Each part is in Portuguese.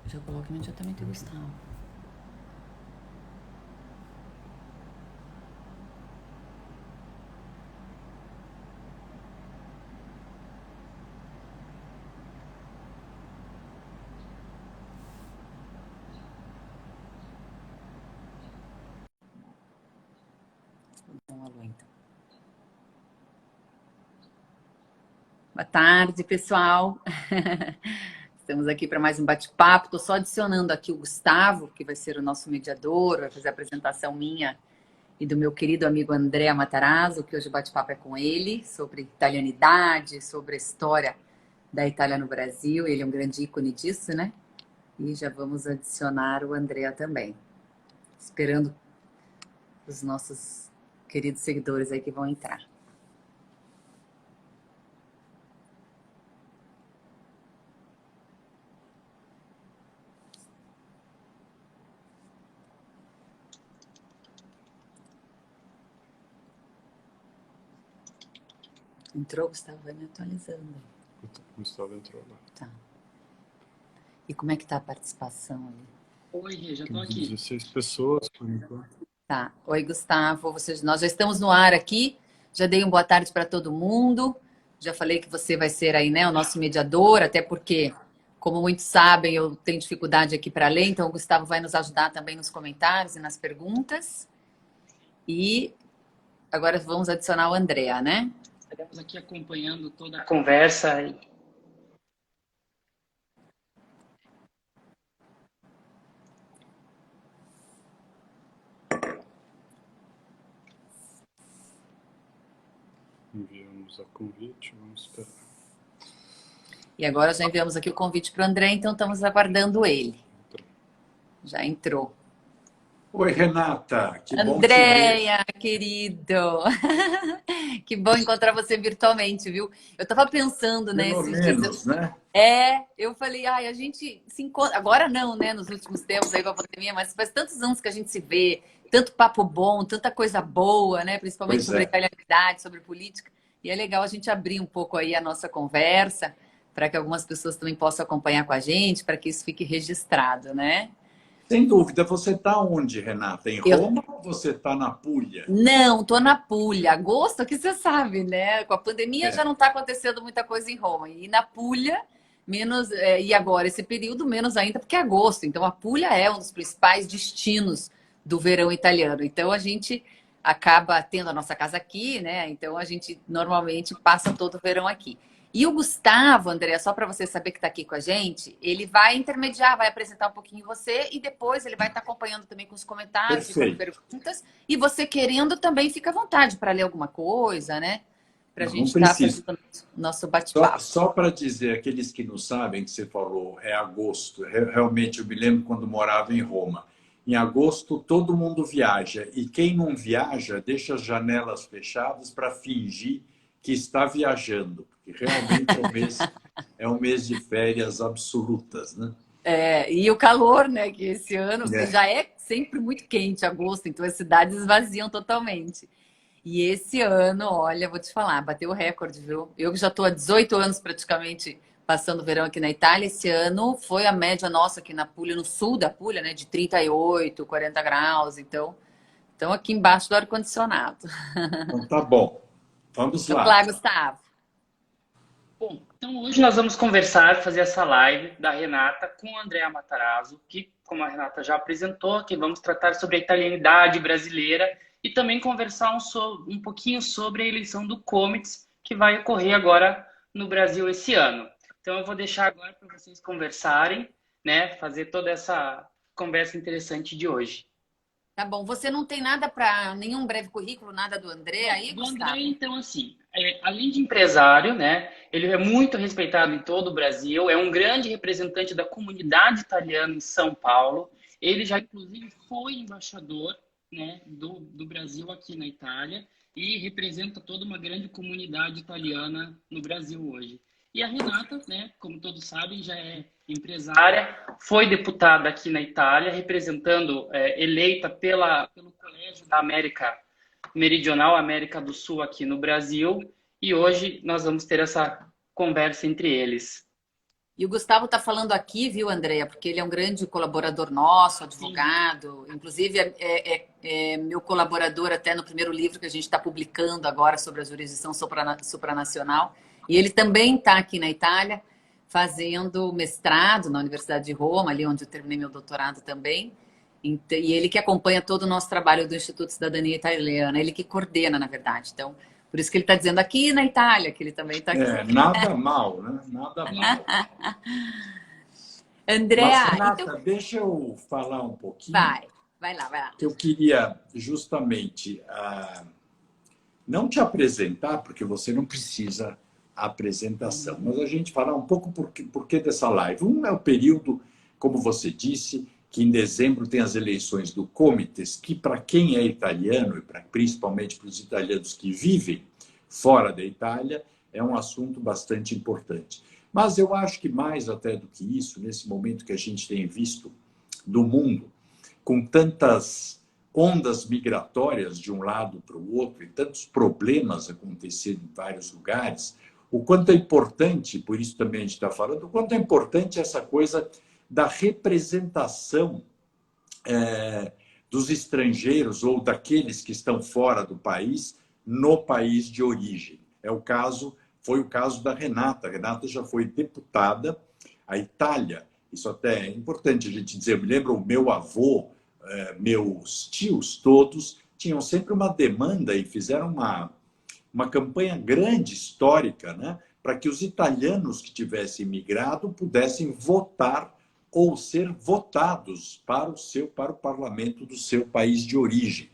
Já coloco imediatamente o Gustavo. Dá um alô, então. Boa tarde, pessoal. Estamos aqui para mais um bate-papo. Estou só adicionando aqui o Gustavo, que vai ser o nosso mediador, vai fazer a apresentação minha e do meu querido amigo André Matarazzo, que hoje o bate-papo é com ele, sobre italianidade, sobre a história da Itália no Brasil. Ele é um grande ícone disso, né? E já vamos adicionar o André também. Esperando os nossos queridos seguidores aí que vão entrar. Entrou, Gustavo? Vai me atualizando. O Gustavo entrou lá. Tá. E como é que tá a participação ali? Oi, já tô Temos aqui. 16 pessoas por enquanto. Tá. Oi, Gustavo. Nós já estamos no ar aqui. Já dei uma boa tarde para todo mundo. Já falei que você vai ser aí, né, o nosso mediador, até porque, como muitos sabem, eu tenho dificuldade aqui para ler, então o Gustavo vai nos ajudar também nos comentários e nas perguntas. E agora vamos adicionar o Andrea, né? Estaremos aqui acompanhando toda a conversa. Enviamos a convite, vamos esperar. E agora já enviamos aqui o convite para o André, então estamos aguardando ele. Já entrou. Oi, Renata, que bom te ver. Andréia, querido. Que bom encontrar você virtualmente, viu? Eu estava pensando, né, Pelo esses dias. menos, né? Eu falei, ai, a gente se encontra. Agora não, né, nos últimos tempos aí com a pandemia, mas faz tantos anos que a gente se vê, tanto papo bom, tanta coisa boa, né, principalmente Pois sobre é. italianidade, sobre política. E é legal a gente abrir um pouco aí a nossa conversa, para que algumas pessoas também possam acompanhar com a gente, para que isso fique registrado, né? Sem dúvida, você está onde, Renata? Em Eu Roma ou você está na Puglia? Não, tô na Puglia. Agosto, que você sabe, né? Com a pandemia já É. não está acontecendo muita coisa em Roma. E na Puglia, menos. E agora, esse período, menos ainda, porque é agosto. Então, a Puglia é um dos principais destinos do verão italiano. Então, a gente acaba tendo a nossa casa aqui, né? Então, a gente normalmente passa todo o verão aqui. E o Gustavo, André, só para você saber que está aqui com a gente, ele vai intermediar, vai apresentar um pouquinho você e depois ele vai estar acompanhando também com os comentários e com Perfeito. perguntas. E você querendo também fica à vontade para ler alguma coisa, né? Para a Não, gente não estar precisa. fazendo nosso Só, bate-papo. só para dizer, aqueles que não sabem, que você falou, é agosto. Realmente, eu me lembro quando morava em Roma. Em agosto, todo mundo viaja. E quem não viaja, deixa as janelas fechadas para fingir que está viajando. Porque realmente é um mês de férias absolutas, né? E o calor, né? Que esse ano É. já é sempre muito quente, agosto, então as cidades esvaziam totalmente. E esse ano, olha, vou te falar, bateu o recorde, viu? Eu que já estou há 18 anos praticamente passando o verão aqui na Itália, esse ano foi a média nossa aqui na Puglia, no sul da Puglia, né? De 38, 40 graus. Então aqui embaixo do ar-condicionado. Então tá bom. Vamos Vamos lá. lá, Gustavo. Bom, então hoje nós vamos conversar, fazer essa live da Renata com o Andrea Matarazzo, que, como a Renata já apresentou, que vamos tratar sobre a italianidade brasileira e também conversar um pouquinho sobre a eleição do Comites, que vai ocorrer agora no Brasil esse ano. Então eu vou deixar agora para vocês conversarem, né, fazer toda essa conversa interessante de hoje. Tá bom. Você não tem nada para nenhum breve currículo, nada do André Bom, aí, do André, Gustavo? então, assim, além de empresário, né, ele é muito respeitado em todo o Brasil, é um grande representante da comunidade italiana em São Paulo. Ele já, inclusive, foi embaixador, né, do Brasil aqui na Itália e representa toda uma grande comunidade italiana no Brasil hoje. E a Renata, né, como todos sabem, já é empresária, foi deputada aqui na Itália, representando, eleita pelo Colégio da América Meridional, América do Sul aqui no Brasil, e hoje nós vamos ter essa conversa entre eles. E o Gustavo está falando aqui, viu, Andréa? Porque ele é um grande colaborador nosso, advogado. Sim. Inclusive, é meu colaborador até no primeiro livro que a gente está publicando agora sobre a jurisdição supranacional. E ele também está aqui na Itália, fazendo mestrado na Universidade de Roma, ali onde eu terminei meu doutorado também. E ele que acompanha todo o nosso trabalho do Instituto de Cidadania Italiana. Ele que coordena, na verdade. Então, por isso que ele está dizendo aqui na Itália, que ele também está aqui. Nada mal, né? Nada mal. Andréa, mas, Renata, então... deixa eu falar um pouquinho. Vai lá. Eu queria justamente não te apresentar, porque você não precisa apresentação, mas a gente falar um pouco por que dessa live. Um é o período, como você disse, que em dezembro tem as eleições do Comites, que para quem é italiano, e principalmente para os italianos que vivem fora da Itália, é um assunto bastante importante. Mas eu acho que mais até do que isso, nesse momento que a gente tem visto do mundo, com tantas ondas migratórias de um lado para o outro, e tantos problemas acontecendo em vários lugares, o quanto é importante, por isso também a gente está falando, o quanto é importante essa coisa da representação dos estrangeiros ou daqueles que estão fora do país no país de origem. Foi o caso da Renata. A Renata já foi deputada. A Itália, isso até é importante a gente dizer, eu me lembro, o meu avô, meus tios todos, tinham sempre uma demanda e fizeram uma campanha grande, histórica, né, para que os italianos que tivessem migrado pudessem votar ou ser votados para o parlamento do seu país de origem.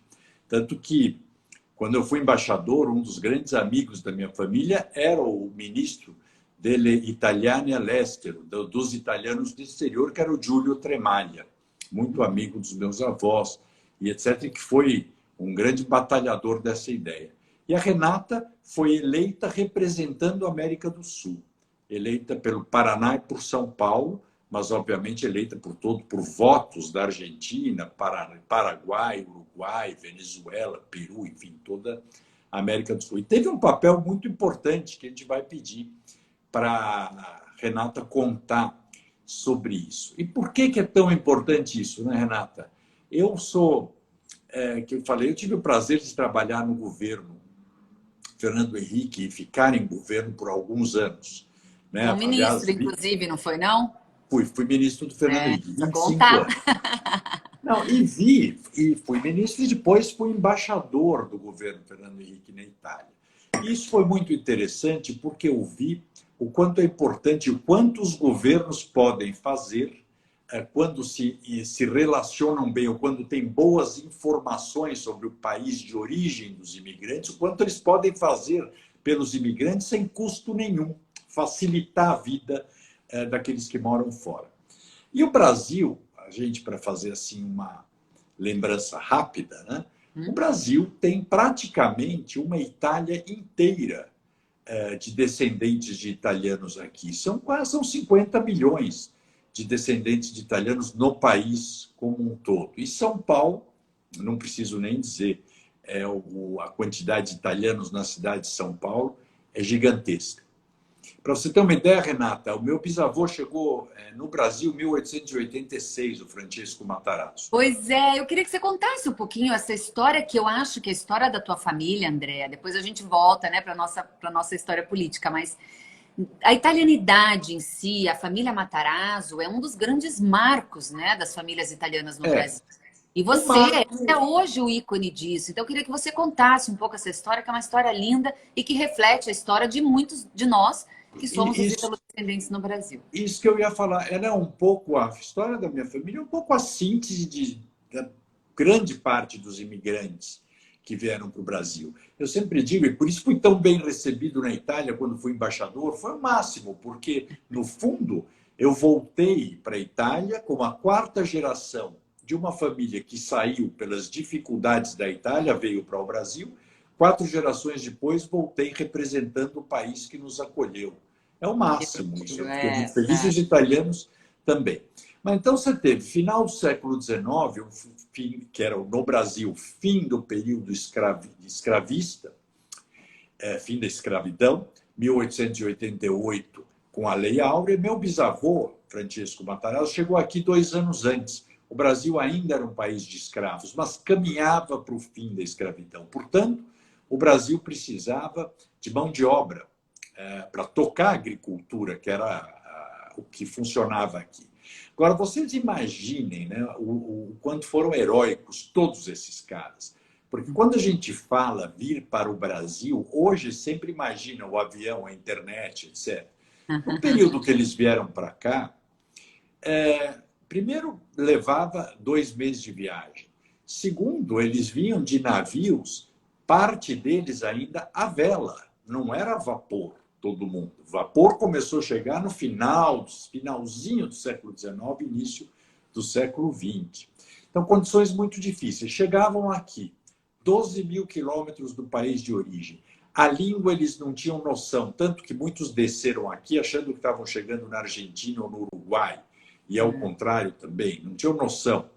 Tanto que, quando eu fui embaixador, um dos grandes amigos da minha família era o ministro delle Italiane all'estero, dos italianos do exterior, que era o Giulio Tremaglia, muito amigo dos meus avós, e etc., que foi um grande batalhador dessa ideia. E a Renata foi eleita representando a América do Sul, eleita pelo Paraná e por São Paulo, mas obviamente eleita por votos da Argentina, Paraguai, Uruguai, Venezuela, Peru, enfim, toda a América do Sul. E teve um papel muito importante que a gente vai pedir para a Renata contar sobre isso. E por que é tão importante isso, né, Renata? Eu tive o prazer de trabalhar no governo Fernando Henrique e ficar em governo por alguns anos. Né? Um ministro, inclusive, não foi, não? Fui ministro do Fernando Henrique, 25 anos. Não, e fui ministro e depois fui embaixador do governo Fernando Henrique na Itália. E isso foi muito interessante porque eu vi o quanto é importante, o quanto os governos podem fazer quando se relacionam bem ou quando têm boas informações sobre o país de origem dos imigrantes, o quanto eles podem fazer pelos imigrantes sem custo nenhum, facilitar a vida daqueles que moram fora. E o Brasil, a gente, para fazer assim uma lembrança rápida, né? O Brasil tem praticamente uma Itália inteira de descendentes de italianos aqui. São 50 milhões de descendentes de italianos no país como um todo. E São Paulo, não preciso nem dizer, a quantidade de italianos na cidade de São Paulo é gigantesca. Para você ter uma ideia, Renata, o meu bisavô chegou no Brasil em 1886, o Francesco Matarazzo. Pois é, eu queria que você contasse um pouquinho essa história, que eu acho que é a história da tua família, Andréa. Depois a gente volta, né, para a nossa história política, mas a italianidade em si, a família Matarazzo, é um dos grandes marcos, né, das famílias italianas no Brasil. E você é hoje o ícone disso. Então eu queria que você contasse um pouco essa história, que é uma história linda e que reflete a história de muitos de nós que somos os ítalo-descendentes no Brasil. Isso que eu ia falar, ela é um pouco, a história da minha família, um pouco a síntese da grande parte dos imigrantes que vieram para o Brasil. Eu sempre digo, e por isso fui tão bem recebido na Itália quando fui embaixador, foi o máximo, porque, no fundo, eu voltei para a Itália como a quarta geração de uma família que saiu pelas dificuldades da Itália, veio para o Brasil. 4 gerações depois, voltei representando o país que nos acolheu. É o máximo isso. Eu fiquei muito feliz, os italianos também. Mas então você teve, final do século XIX, que era no Brasil, fim do período escravista, fim da escravidão, 1888, com a Lei Áurea. Meu bisavô, Francisco Matarazzo, chegou aqui 2 anos antes. O Brasil ainda era um país de escravos, mas caminhava para o fim da escravidão. Portanto, o Brasil precisava de mão de obra para tocar a agricultura, que era o que funcionava aqui. Agora, vocês imaginem, né, o quanto foram heróicos todos esses caras. Porque quando a gente fala vir para o Brasil, hoje sempre imagina o avião, a internet, etc. No período que eles vieram para cá, primeiro, levava 2 meses de viagem. Segundo, eles vinham de navios, parte deles ainda a vela, não era vapor, todo mundo. O vapor começou a chegar no finalzinho do século XIX, início do século XX. Então, condições muito difíceis. Chegavam aqui, 12 mil quilômetros do país de origem. A língua eles não tinham noção, tanto que muitos desceram aqui achando que estavam chegando na Argentina ou no Uruguai. E ao contrário também, não tinham noção.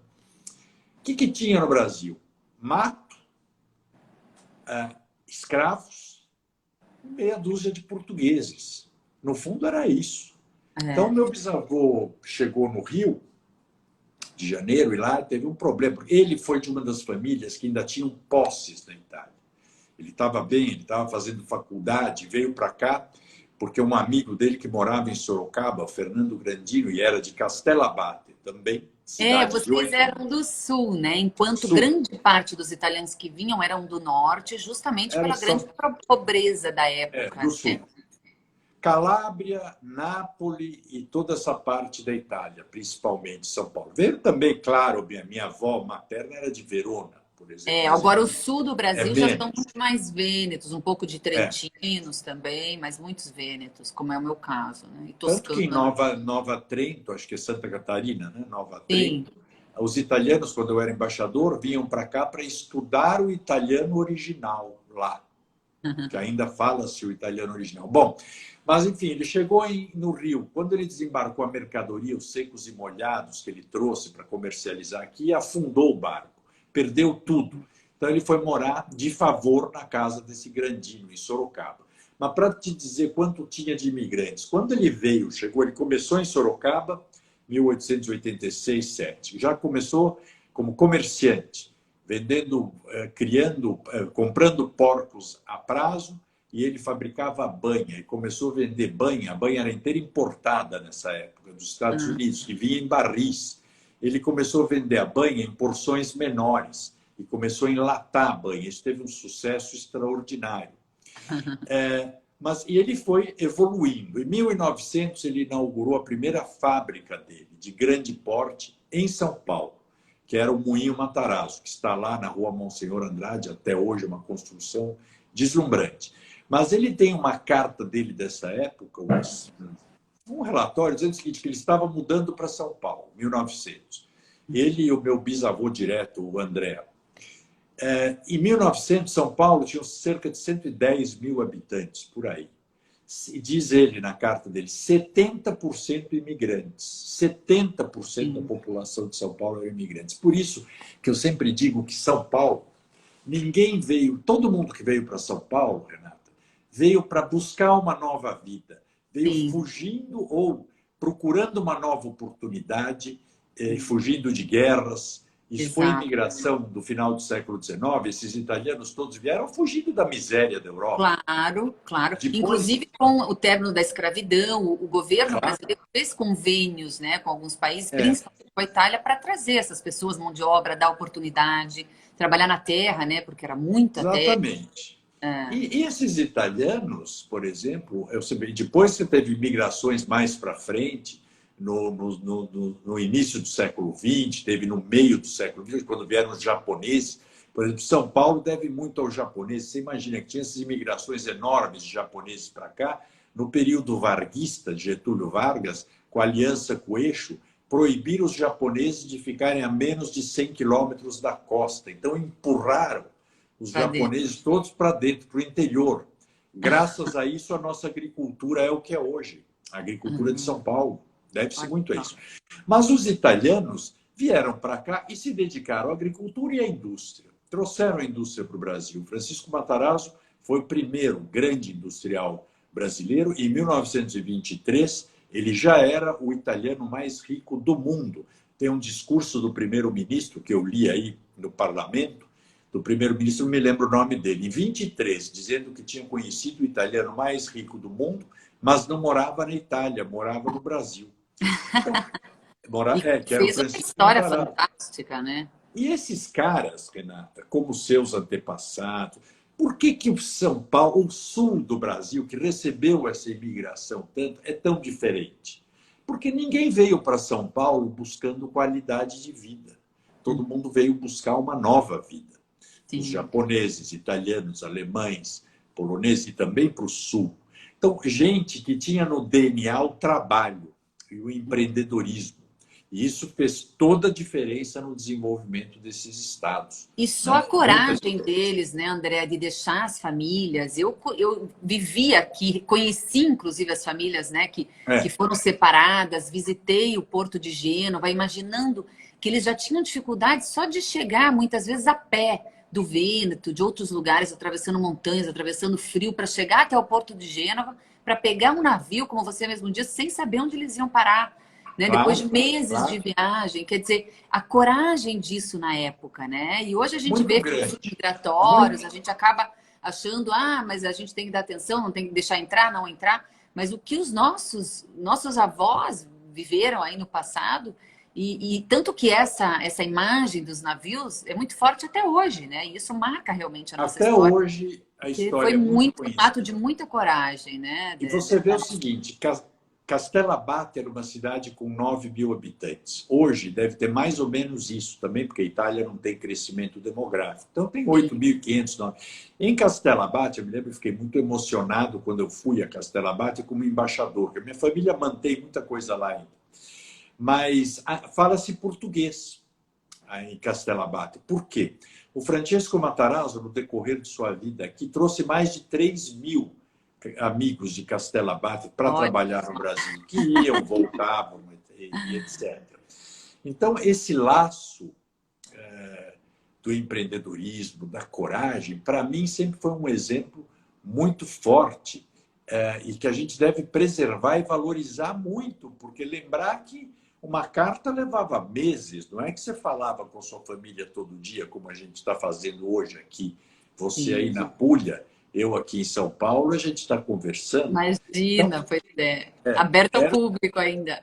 O que tinha no Brasil? Mato, escravos, meia dúzia de portugueses. No fundo era isso. Então, meu bisavô chegou no Rio de Janeiro e lá teve um problema. Ele foi de uma das famílias que ainda tinham posses na Itália. Ele estava bem, ele estava fazendo faculdade, veio para cá porque um amigo dele que morava em Sorocaba, o Fernando Grandino, e era de Castelo Abate também. Vocês eram do sul, né? Enquanto grande parte dos italianos que vinham eram do norte, justamente pela grande pobreza da época. Do sul. Calábria, Nápoles e toda essa parte da Itália, principalmente São Paulo. Veio também, claro, minha avó materna era de Verona, por exemplo. Agora o sul do Brasil já estão muito mais vênetos, um pouco de trentinos também, mas muitos vênetos, como é o meu caso. Né? E tanto que em Nova Trento, acho que é Santa Catarina, né? Nova Trento, os italianos, quando eu era embaixador, vinham para cá para estudar o italiano original lá, que ainda fala-se o italiano original. Bom, mas enfim, ele chegou no Rio. Quando ele desembarcou a mercadoria, os secos e molhados que ele trouxe para comercializar aqui, afundou o barco. Perdeu tudo. Então, ele foi morar de favor na casa desse Grandino, em Sorocaba. Mas para te dizer quanto tinha de imigrantes, quando ele veio, chegou, ele começou em Sorocaba, 1886, 7. Já começou como comerciante, vendendo, comprando porcos a prazo, e ele fabricava a banha, e começou a vender banha. A banha era inteira importada nessa época, dos Estados Unidos, que vinha em barris. Ele começou a vender a banha em porções menores e começou a enlatar a banha. Isso teve um sucesso extraordinário. E ele foi evoluindo. Em 1900, ele inaugurou a primeira fábrica dele, de grande porte, em São Paulo, que era o Moinho Matarazzo, que está lá na rua Monsenhor Andrade, até hoje, uma construção deslumbrante. Mas ele tem uma carta dele dessa época, um relatório dizendo o seguinte, que ele estava mudando para São Paulo, 1900. Ele e o meu bisavô direto, o André. Em 1900, São Paulo tinha cerca de 110 mil habitantes, por aí. E diz ele na carta dele, 70% imigrantes. 70% da população de São Paulo eram imigrantes. Por isso que eu sempre digo que São Paulo, ninguém veio, todo mundo que veio para São Paulo, Renata, veio para buscar uma nova vida. Veio fugindo ou procurando uma nova oportunidade, fugindo de guerras. Isso foi a imigração do final do século XIX. Esses italianos todos vieram fugindo da miséria da Europa. Claro, claro. Depois... Inclusive, com o término da escravidão, o governo brasileiro fez convênios, né, com alguns países, principalmente com a Itália, para trazer essas pessoas, mão de obra, dar oportunidade, trabalhar na terra, né, porque era muita terra. Exatamente. E esses italianos, por exemplo, depois você teve migrações mais para frente, no início do século XX, teve no meio do século XX, quando vieram os japoneses. Por exemplo, São Paulo deve muito aos japoneses. Você imagina que tinha essas imigrações enormes de japoneses para cá. No período varguista, de Getúlio Vargas, com a aliança com o Eixo, proibiram os japoneses de ficarem a menos de 100 quilômetros da costa. Então, empurraram os japoneses todos para dentro, para o interior. Graças a isso, a nossa agricultura é o que é hoje. A agricultura de São Paulo. Deve-se muito a isso. Mas os italianos vieram para cá e se dedicaram à agricultura e à indústria. Trouxeram a indústria para o Brasil. Francisco Matarazzo foi o primeiro grande industrial brasileiro. Em 1923, ele já era o italiano mais rico do mundo. Tem um discurso do primeiro-ministro, que eu li aí no parlamento, do primeiro-ministro, não me lembro o nome dele, em 23, dizendo que tinha conhecido o italiano mais rico do mundo, mas não morava na Itália, morava no Brasil. Então, que era o fez uma Francisco história Matarazzo. fantástica, né? E esses caras, Renata, como seus antepassados, por que o São Paulo, o sul do Brasil, que recebeu essa imigração tanto, é tão diferente? Porque ninguém veio para São Paulo buscando qualidade de vida. Todo mundo veio buscar uma nova vida. Sim. Os japoneses, italianos, alemães, poloneses e também para o sul. Então, gente que tinha no DNA o trabalho e o empreendedorismo. E isso fez toda a diferença no desenvolvimento desses estados. E só a coragem deles, né, André, de deixar as famílias. Eu vivi aqui, conheci inclusive as famílias, né, que foram separadas, visitei o Porto de Gênova, imaginando que eles já tinham dificuldade só de chegar, muitas vezes a pé, do Vêneto, de outros lugares, atravessando montanhas, atravessando frio, para chegar até o Porto de Gênova, para pegar um navio, como você mesmo disse, sem saber onde eles iam parar. Né? Claro, Depois de meses de viagem, quer dizer, a coragem disso na época, né? E hoje a gente vê fluxos migratórios, a gente acaba achando, mas a gente tem que dar atenção, não tem que deixar entrar, não entrar. Mas o que os nossos avós viveram aí no passado, e tanto que essa imagem dos navios é muito forte até hoje, né? E isso marca realmente a nossa história. Até hoje a história foi muito um ato de muita coragem, né? E você vê o seguinte, Castellabate era uma cidade com 9 mil habitantes. Hoje deve ter mais ou menos isso também, porque a Itália não tem crescimento demográfico. Então tem 8.500, 9. Em Castellabate, eu me lembro que fiquei muito emocionado quando eu fui a Castellabate como embaixador, porque a minha família mantém muita coisa lá ainda. Mas fala-se português em Castellabate. Por quê? O Francesco Matarazzo, no decorrer de sua vida aqui, trouxe mais de 3.000 amigos de Castellabate para trabalhar no Brasil, que iam, voltavam, e etc. Então, esse laço do empreendedorismo, da coragem, para mim sempre foi um exemplo muito forte e que a gente deve preservar e valorizar muito, porque lembrar que uma carta levava meses, não é que você falava com a sua família todo dia, como a gente está fazendo hoje aqui, você aí na Puglia, eu aqui em São Paulo, a gente está conversando. Imagina, pois é. Aberto ao público ainda.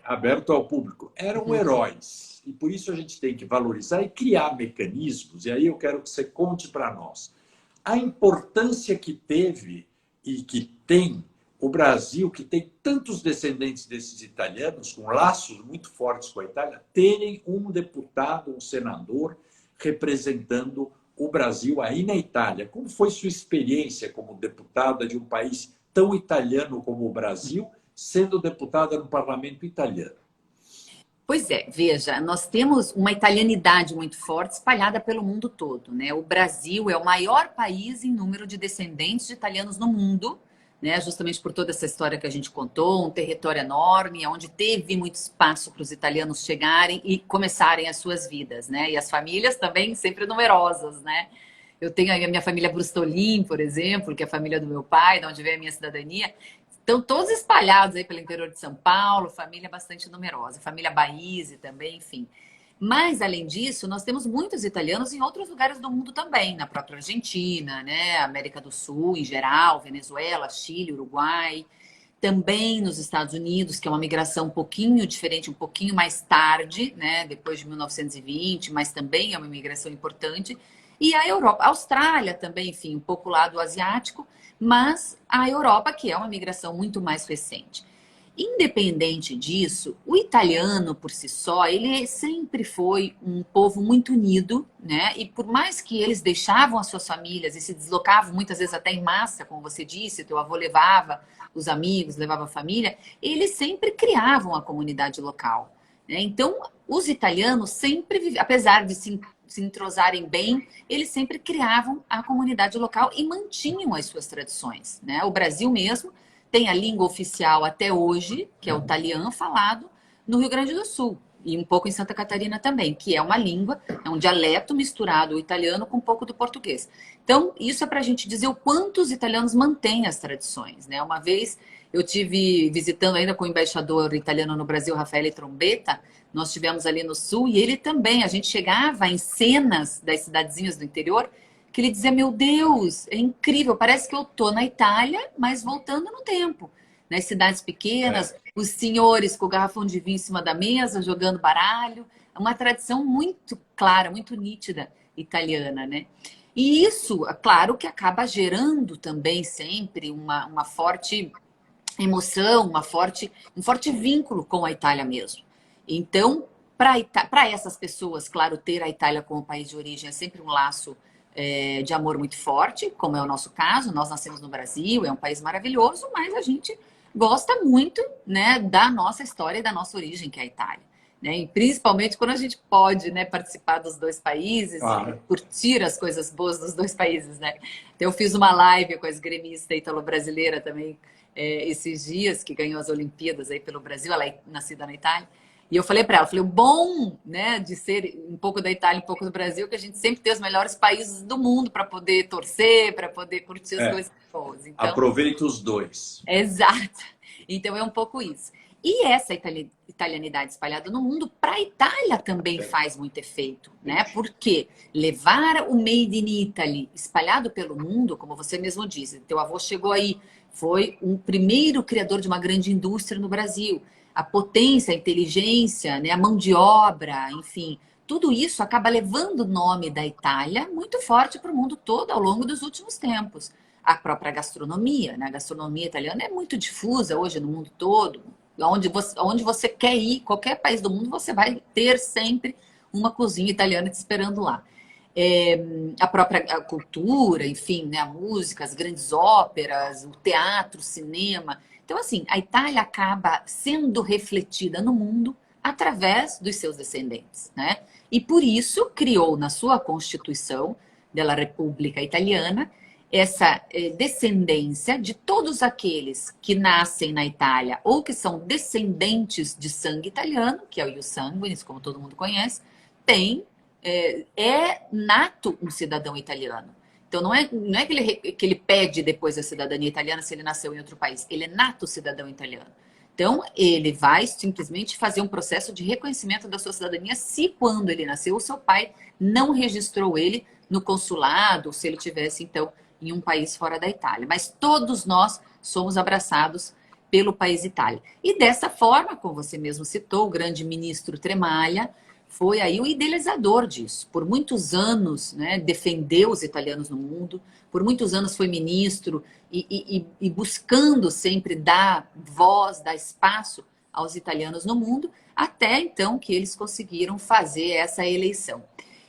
Aberto ao público. Eram heróis. E por isso a gente tem que valorizar e criar mecanismos. E aí eu quero que você conte para nós a importância que teve e que tem o Brasil, que tem tantos descendentes desses italianos, com laços muito fortes com a Itália, terem um deputado, um senador, representando o Brasil aí na Itália. Como foi sua experiência como deputada de um país tão italiano como o Brasil, sendo deputada no parlamento italiano? Pois é, veja, nós temos uma italianidade muito forte espalhada pelo mundo todo, né? O Brasil é o maior país em número de descendentes de italianos no mundo, né? Justamente por toda essa história que a gente contou, um território enorme, onde teve muito espaço para os italianos chegarem e começarem as suas vidas, né? E as famílias também sempre numerosas, né? Eu tenho aí a minha família Brustolin, por exemplo, que é a família do meu pai, de onde veio a minha cidadania. Estão todos espalhados aí pelo interior de São Paulo, família bastante numerosa, família Baise também, enfim. Mas, além disso, nós temos muitos italianos em outros lugares do mundo também, na própria Argentina, né? América do Sul em geral, Venezuela, Chile, Uruguai. Também nos Estados Unidos, que é uma migração um pouquinho diferente, um pouquinho mais tarde, né? Depois de 1920, mas também é uma imigração importante. E a Europa, a Austrália também, enfim, um pouco lá do asiático, mas a Europa, que é uma migração muito mais recente. Independente disso, o italiano por si só, ele sempre foi um povo muito unido, né? E por mais que eles deixavam as suas famílias e se deslocavam muitas vezes até em massa, como você disse, teu avô levava os amigos, levava a família, eles sempre criavam a comunidade local, né? Então, os italianos sempre, apesar de se entrosarem bem, eles sempre criavam a comunidade local e mantinham as suas tradições, né? O Brasil mesmo tem a língua oficial até hoje, que é o italiano falado no Rio Grande do Sul, e um pouco em Santa Catarina também, que é uma língua, é um dialeto misturado o italiano com um pouco do português. Então, isso é para a gente dizer o quanto os italianos mantêm as tradições, né? Uma vez eu tive visitando ainda com o embaixador italiano no Brasil, Raffaele Trombetta, nós estivemos ali no sul, e ele também, a gente chegava em cenas das cidadezinhas do interior, que ele dizia, meu Deus, é incrível, parece que eu tô na Itália, mas voltando no tempo. Nas cidades pequenas, os senhores com o garrafão de vinho em cima da mesa, jogando baralho. É uma tradição muito clara, muito nítida italiana, né? E isso, é claro, que acaba gerando também sempre uma forte emoção, um forte vínculo com a Itália mesmo. Então, para essas pessoas, claro, ter a Itália como país de origem é sempre um laço de amor muito forte, como é o nosso caso. Nós nascemos no Brasil, é um país maravilhoso, mas a gente gosta muito, né, da nossa história e da nossa origem, que é a Itália. Né? E principalmente quando a gente pode, né, participar dos dois países e curtir as coisas boas dos dois países. Né? Então, eu fiz uma live com a gremista italo-brasileira também esses dias, que ganhou as Olimpíadas aí pelo Brasil, ela é nascida na Itália. E eu falei para ela, o bom, né, de ser um pouco da Itália e um pouco do Brasil, que a gente sempre tem os melhores países do mundo para poder torcer, para poder curtir as coisas boas. Então, aproveita os dois. Exato. Então é um pouco isso. E essa italianidade espalhada no mundo, para a Itália também faz muito efeito, né? Porque levar o Made in Italy espalhado pelo mundo, como você mesmo disse, teu avô chegou aí, foi o primeiro criador de uma grande indústria no Brasil. A potência, a inteligência, né, a mão de obra, enfim, tudo isso acaba levando o nome da Itália muito forte para o mundo todo ao longo dos últimos tempos. A própria gastronomia, né? A gastronomia italiana é muito difusa hoje no mundo todo. Onde você quer ir, qualquer país do mundo, você vai ter sempre uma cozinha italiana te esperando lá. A própria cultura, enfim, né? A música, as grandes óperas, o teatro, o cinema. Então, assim, a Itália acaba sendo refletida no mundo através dos seus descendentes, né? E por isso criou na sua Constituição da República Italiana essa descendência de todos aqueles que nascem na Itália ou que são descendentes de sangue italiano, que é o ius sanguinis, como todo mundo conhece, é nato um cidadão italiano. Então, não é que ele pede depois a cidadania italiana se ele nasceu em outro país. Ele é nato cidadão italiano. Então, ele vai simplesmente fazer um processo de reconhecimento da sua cidadania se, quando ele nasceu, o seu pai não registrou ele no consulado, ou se ele tivesse, então, em um país fora da Itália. Mas todos nós somos abraçados pelo país Itália. E dessa forma, como você mesmo citou, o grande ministro Tremaglia foi aí o idealizador disso. Por muitos anos, né, defendeu os italianos no mundo, por muitos anos foi ministro e buscando sempre dar voz, dar espaço aos italianos no mundo, até então que eles conseguiram fazer essa eleição.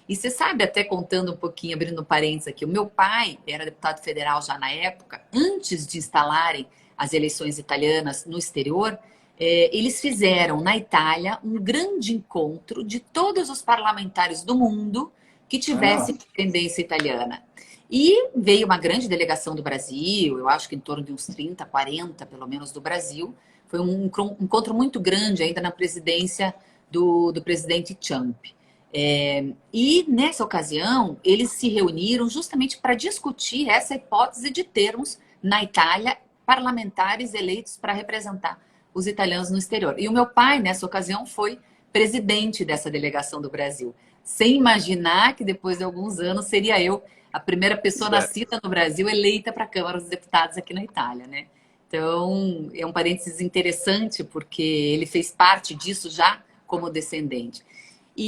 E você sabe, até contando um pouquinho, abrindo um parênteses aqui, o meu pai era deputado federal já na época, antes de instalarem as eleições italianas no exterior, eles fizeram na Itália um grande encontro de todos os parlamentares do mundo que tivessem descendência italiana. E veio uma grande delegação do Brasil, eu acho que em torno de uns 30, 40 pelo menos do Brasil. Foi um encontro muito grande ainda na presidência do presidente Ciampi. E nessa ocasião eles se reuniram justamente para discutir essa hipótese de termos na Itália parlamentares eleitos para representar os italianos no exterior. E o meu pai, nessa ocasião, foi presidente dessa delegação do Brasil, sem imaginar que depois de alguns anos seria eu a primeira pessoa nascida no Brasil eleita para a Câmara dos Deputados aqui na Itália, né? Então, é um parênteses interessante, porque ele fez parte disso já como descendente.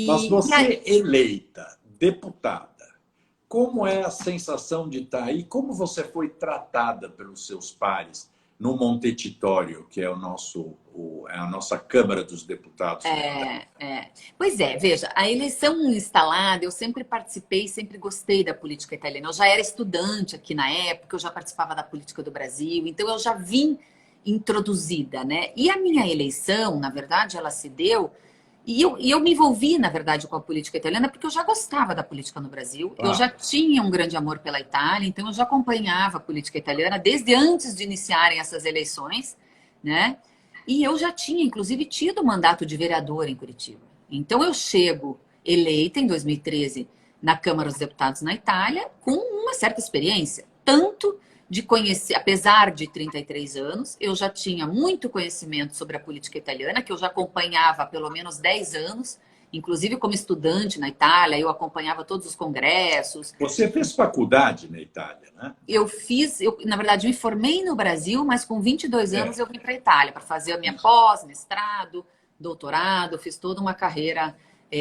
Mas você eleita deputada, como é a sensação de estar aí? Como você foi tratada pelos seus pares no Montecitorio, que é a nossa Câmara dos Deputados? Pois é, veja, a eleição instalada, eu sempre participei, sempre gostei da política italiana. Eu já era estudante aqui na época, eu já participava da política do Brasil, então eu já vim introduzida, né? E a minha eleição, na verdade, ela se deu... E eu me envolvi, na verdade, com a política italiana porque eu já gostava da política no Brasil. Eu já tinha um grande amor pela Itália, então eu já acompanhava a política italiana desde antes de iniciarem essas eleições, né? E eu já tinha, inclusive, tido mandato de vereador em Curitiba. Então, eu chego eleita em 2013 na Câmara dos Deputados na Itália, com uma certa experiência, tanto de conhecer, apesar de 33 anos, eu já tinha muito conhecimento sobre a política italiana, que eu já acompanhava há pelo menos 10 anos, inclusive como estudante na Itália, eu acompanhava todos os congressos. Você fez faculdade na Itália, né? Na verdade, eu me formei no Brasil, mas com 22 anos eu vim para a Itália para fazer a minha pós, mestrado, doutorado, fiz toda uma carreira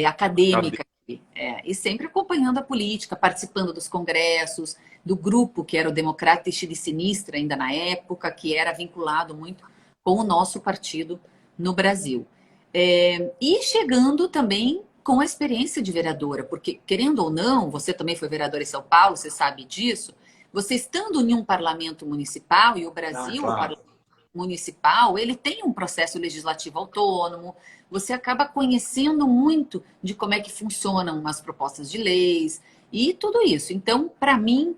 acadêmica. E sempre acompanhando a política, participando dos congressos, do grupo que era o Democratici di Sinistra, ainda na época, que era vinculado muito com o nosso partido no Brasil. E chegando também com a experiência de vereadora, porque, querendo ou não, você também foi vereadora em São Paulo, você sabe disso, você estando em um parlamento municipal, e o Brasil, claro. o parlamento municipal, ele tem um processo legislativo autônomo, você acaba conhecendo muito de como é que funcionam as propostas de leis e tudo isso. Então, para mim,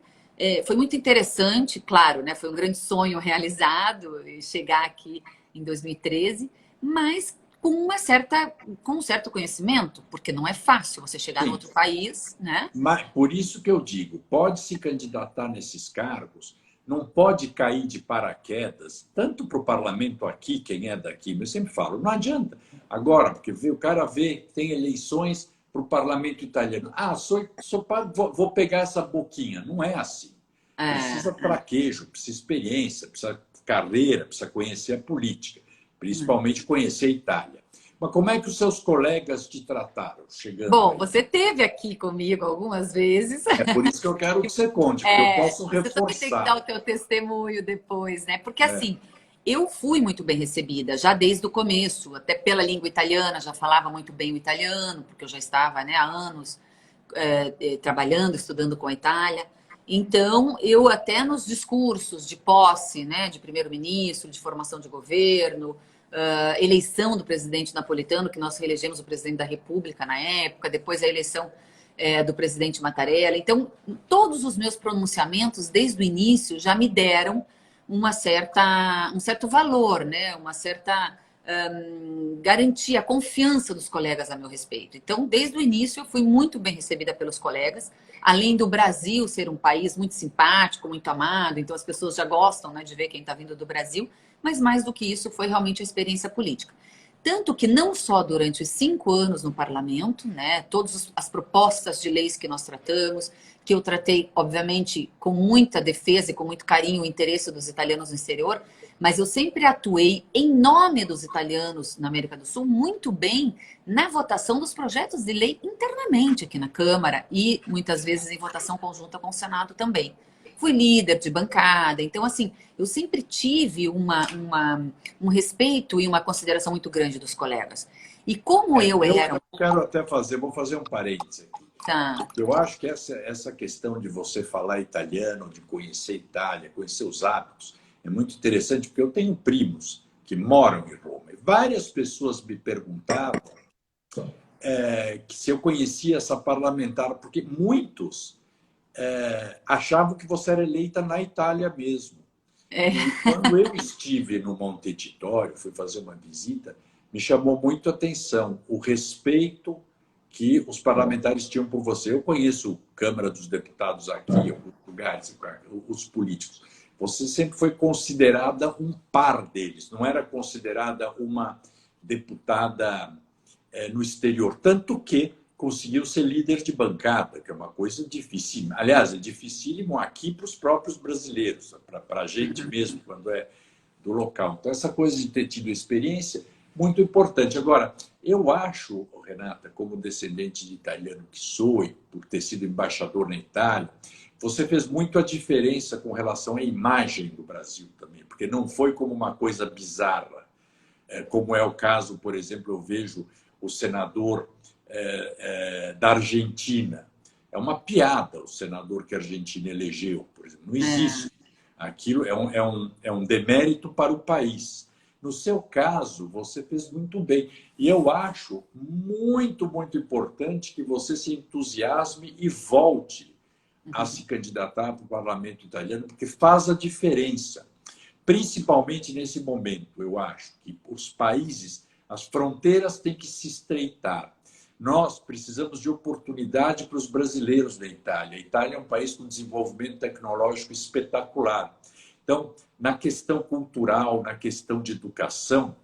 foi muito interessante, claro, né? Foi um grande sonho realizado chegar aqui em 2013, mas com um certo conhecimento, porque não é fácil você chegar em outro país, né? Mas por isso que eu digo, pode se candidatar nesses cargos, não pode cair de paraquedas, tanto para o parlamento aqui, quem é daqui, mas eu sempre falo, não adianta. Agora, porque o cara vê, tem eleições para o parlamento italiano. Vou pegar essa boquinha. Não é assim. Precisa traquejo, precisa experiência, precisa carreira, precisa conhecer a política, principalmente conhecer a Itália. Mas como é que os seus colegas te trataram chegando Bom, aí? você esteve aqui comigo algumas vezes. É por isso que eu quero que você conte, porque eu posso reforçar. Você também tem que dar o teu testemunho depois, né? Porque assim, eu fui muito bem recebida, já desde o começo, até pela língua italiana, já falava muito bem o italiano, porque eu já estava, né, há anos trabalhando, estudando com a Itália. Então, eu até nos discursos de posse, né, de primeiro-ministro, de formação de governo, eleição do presidente Napolitano, que nós reelegemos o presidente da República na época, depois a eleição do presidente Mattarella. Então, todos os meus pronunciamentos, desde o início, já me deram um certo valor, né? Uma certa garantia, confiança dos colegas a meu respeito. Então, desde o início, eu fui muito bem recebida pelos colegas, além do Brasil ser um país muito simpático, muito amado, então as pessoas já gostam, né, de ver quem está vindo do Brasil, mas mais do que isso foi realmente a experiência política. Tanto que não só durante os 5 anos no parlamento, né, todas as propostas de leis que nós tratamos, que eu tratei, obviamente, com muita defesa e com muito carinho o interesse dos italianos no exterior, mas eu sempre atuei em nome dos italianos na América do Sul muito bem na votação dos projetos de lei internamente aqui na Câmara e muitas vezes em votação conjunta com o Senado também. Fui líder de bancada, então assim, eu sempre tive um respeito e uma consideração muito grande dos colegas. E como eu era... Eu quero até vou fazer um parênteses aqui. Tá. Eu acho que essa questão de você falar italiano, de conhecer a Itália, conhecer os hábitos, é muito interessante, porque eu tenho primos que moram em Roma. E várias pessoas me perguntavam se eu conhecia essa parlamentar, porque muitos achavam que você era eleita na Itália mesmo. E quando eu estive no Montecitorio, fui fazer uma visita, me chamou muito a atenção o respeito que os parlamentares tinham por você. Eu conheço a Câmara dos Deputados aqui, em alguns lugares, os políticos. Você sempre foi considerada um par deles, não era considerada uma deputada no exterior. Tanto que conseguiu ser líder de bancada, que é uma coisa difícil. Aliás, é dificílimo aqui para os próprios brasileiros, para a gente mesmo, quando é do local. Então, essa coisa de ter tido experiência, muito importante. Agora, eu acho, Renata, como descendente de italiano que sou, e por ter sido embaixador na Itália, você fez muito a diferença com relação à imagem do Brasil também, porque não foi como uma coisa bizarra, como é o caso, por exemplo, eu vejo o senador da Argentina. É uma piada o senador que a Argentina elegeu, por exemplo. Não existe. Aquilo é um demérito para o país. No seu caso, você fez muito bem. E eu acho muito, muito importante que você se entusiasme e volte a se candidatar para o parlamento italiano, porque faz a diferença. Principalmente nesse momento, eu acho que os países, as fronteiras têm que se estreitar. Nós precisamos de oportunidade para os brasileiros da Itália. A Itália é um país com desenvolvimento tecnológico espetacular. Então, na questão cultural, na questão de educação,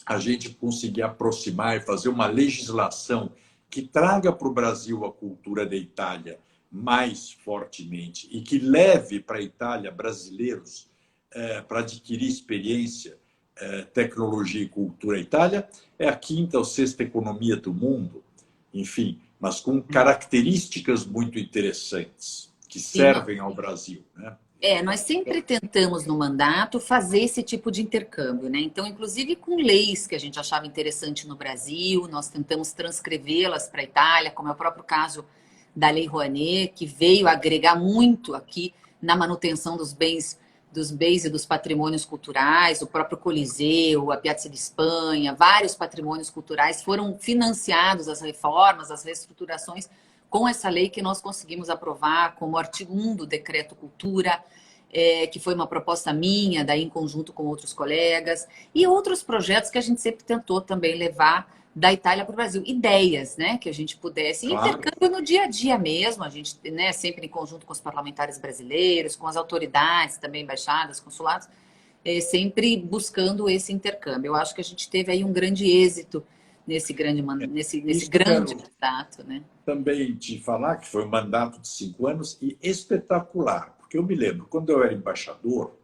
a gente conseguir aproximar e fazer uma legislação que traga para o Brasil a cultura da Itália mais fortemente e que leve para a Itália brasileiros para adquirir experiência, tecnologia e cultura. A Itália é a quinta ou sexta economia do mundo, enfim, mas com características muito interessantes que servem ao Brasil, né? Nós sempre tentamos no mandato fazer esse tipo de intercâmbio, né? Então, inclusive com leis que a gente achava interessante no Brasil, nós tentamos transcrevê-las para a Itália, como é o próprio caso da Lei Rouanet, que veio agregar muito aqui na manutenção dos bens e dos patrimônios culturais, o próprio Coliseu, a Piazza de Espanha, vários patrimônios culturais foram financiados, as reformas, as reestruturações, com essa lei que nós conseguimos aprovar como artigo 1 do Decreto Cultura, que foi uma proposta minha, daí em conjunto com outros colegas, e outros projetos que a gente sempre tentou também levar da Itália para o Brasil. Ideias, né, que a gente pudesse, Claro. Intercâmbio no dia a dia mesmo, a gente, né, sempre em conjunto com os parlamentares brasileiros, com as autoridades também, embaixadas, consulados, sempre buscando esse intercâmbio. Eu acho que a gente teve aí um grande êxito nesse grande mandato, né? Também te falar que foi um mandato de 5 anos e espetacular, porque eu me lembro, quando eu era embaixador,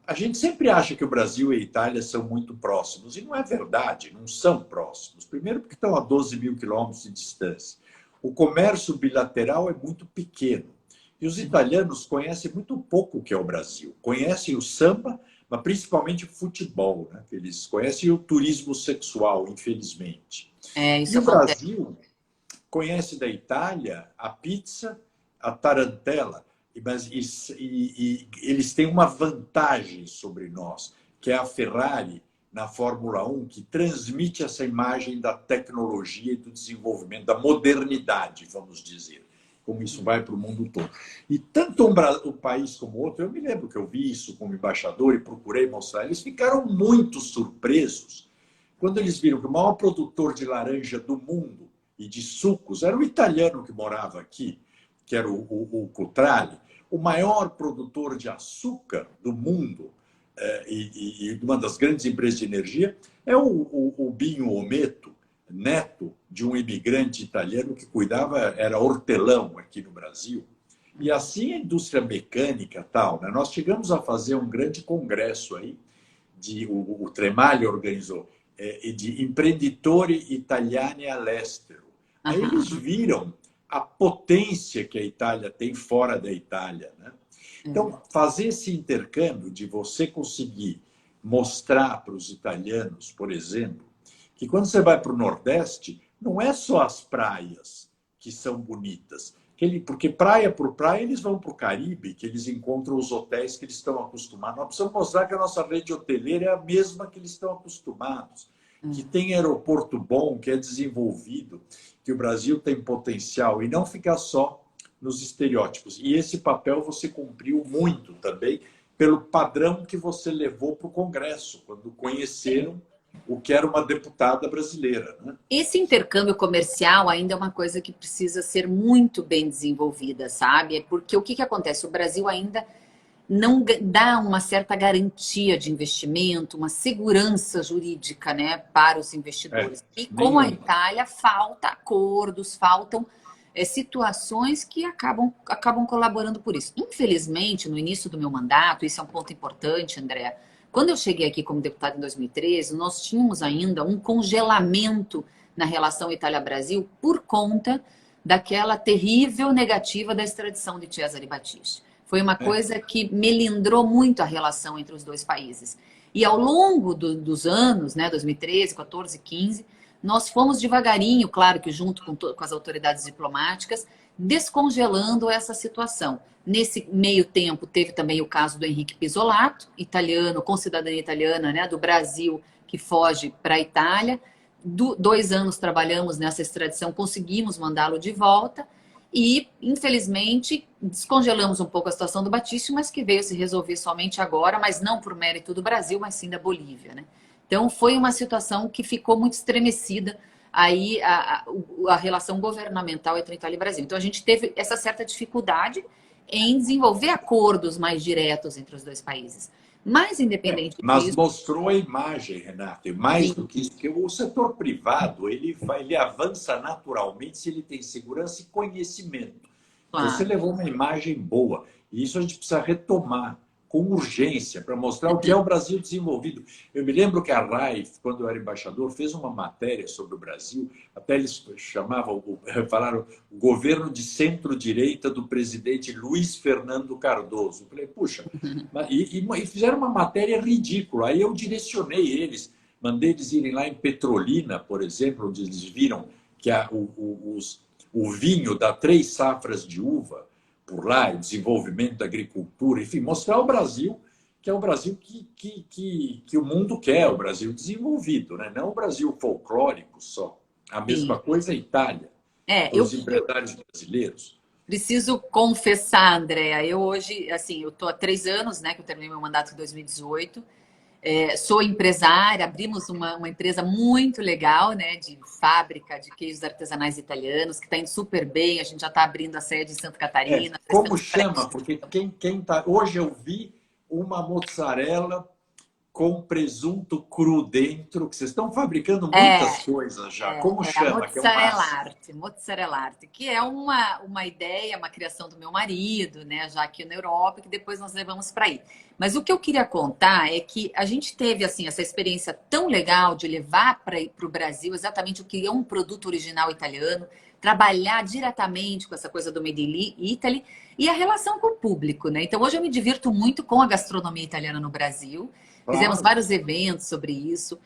a gente sempre acha que o Brasil e a Itália são muito próximos, e não é verdade, não são próximos. Primeiro porque estão a 12 mil quilômetros de distância. O comércio bilateral é muito pequeno, e os italianos conhecem muito pouco o que é o Brasil. Conhecem o samba, mas principalmente o futebol, né? Eles conhecem o turismo sexual, infelizmente. Isso e o acontece. Brasil conhece da Itália a pizza, a tarantela, e eles têm uma vantagem sobre nós, que é a Ferrari na Fórmula 1, que transmite essa imagem da tecnologia e do desenvolvimento, da modernidade, vamos dizer, como isso vai para o mundo todo. E tanto um país como outro, eu me lembro que eu vi isso como embaixador e procurei mostrar, eles ficaram muito surpresos quando eles viram que o maior produtor de laranja do mundo e de sucos era o italiano que morava aqui, que era o Cutrale, o maior produtor de açúcar do mundo e uma das grandes empresas de energia é o Binho Ometo, neto de um imigrante italiano que era hortelão aqui no Brasil. E assim a indústria mecânica tal, né? Nós chegamos a fazer um grande congresso aí, o Tremaglia organizou, de Imprenditori Italiani all'estero. Aí eles viram a potência que a Itália tem fora da Itália, né? Então, fazer esse intercâmbio de você conseguir mostrar para os italianos, por exemplo, que quando você vai para o Nordeste, não é só as praias que são bonitas, porque praia por praia eles vão para o Caribe, que eles encontram os hotéis que eles estão acostumados. Nós precisamos mostrar que a nossa rede hoteleira é a mesma que eles estão acostumados, que tem aeroporto bom, que é desenvolvido, que o Brasil tem potencial, e não ficar só nos estereótipos. E esse papel você cumpriu muito também pelo padrão que você levou para o Congresso, quando conheceram o que era uma deputada brasileira, né? Esse intercâmbio comercial ainda é uma coisa que precisa ser muito bem desenvolvida, sabe? Porque o que acontece? O Brasil ainda não dá uma certa garantia de investimento, uma segurança jurídica, né, para os investidores. E com a Itália, falta acordos, faltam situações que acabam colaborando por isso. Infelizmente, no início do meu mandato, isso é um ponto importante, André, quando eu cheguei aqui como deputada em 2013, nós tínhamos ainda um congelamento na relação Itália-Brasil por conta daquela terrível negativa da extradição de Cesare Battisti. Foi uma coisa que melindrou muito a relação entre os dois países. E ao longo dos anos, né, 2013, 14, 15, nós fomos devagarinho, claro que junto com as autoridades diplomáticas, descongelando essa situação. Nesse meio tempo, teve também o caso do Henrique Pisolato, italiano, com cidadania italiana, né, do Brasil, que foge para a Itália. 2 anos trabalhamos nessa extradição, conseguimos mandá-lo de volta e, infelizmente, descongelamos um pouco a situação do Battisti, mas que veio se resolver somente agora, mas não por mérito do Brasil, mas sim da Bolívia, né? Então, foi uma situação que ficou muito estremecida aí a relação governamental entre Itália e Brasil. Então, a gente teve essa certa dificuldade em desenvolver acordos mais diretos entre os dois países. Mas, independente Mas disso... mostrou a imagem, Renata, e mais do que isso, porque o setor privado ele avança naturalmente se ele tem segurança e conhecimento. Claro. Você levou uma imagem boa, e isso a gente precisa retomar com urgência para mostrar o que é o Brasil desenvolvido. Eu me lembro que a RAI, quando eu era embaixador, fez uma matéria sobre o Brasil, até eles falaram o governo de centro-direita do presidente Luiz Fernando Cardoso. Eu falei, puxa, e fizeram uma matéria ridícula. Aí eu direcionei eles, mandei eles irem lá em Petrolina, por exemplo, onde eles viram que o vinho dá 3 safras de uva por lá, o desenvolvimento da agricultura, enfim, mostrar o Brasil, que é o Brasil que o mundo quer, o Brasil desenvolvido, né? Não o Brasil folclórico só. A mesma coisa a Itália, os empresários brasileiros. Preciso confessar, Andréa, eu hoje, assim, eu estou há 3 anos, né, que eu terminei meu mandato em 2018, sou empresária, abrimos uma empresa muito legal, né, de fábrica de queijos artesanais italianos, que está indo super bem. A gente já está abrindo a sede em Santa Catarina. Como chama? Porque quem tá... Hoje eu vi uma mozzarella com presunto cru dentro, que vocês estão fabricando muitas coisas já. Como chama? Mozzarella arte, que é uma ideia, uma criação do meu marido, né, já aqui na Europa, que depois nós levamos para aí. Mas o que eu queria contar é que a gente teve assim essa experiência tão legal de levar para o Brasil exatamente o que é um produto original italiano, trabalhar diretamente com essa coisa do Made in Italy e a relação com o público, né? Então hoje eu me divirto muito com a gastronomia italiana no Brasil. Fizemos vários eventos sobre isso.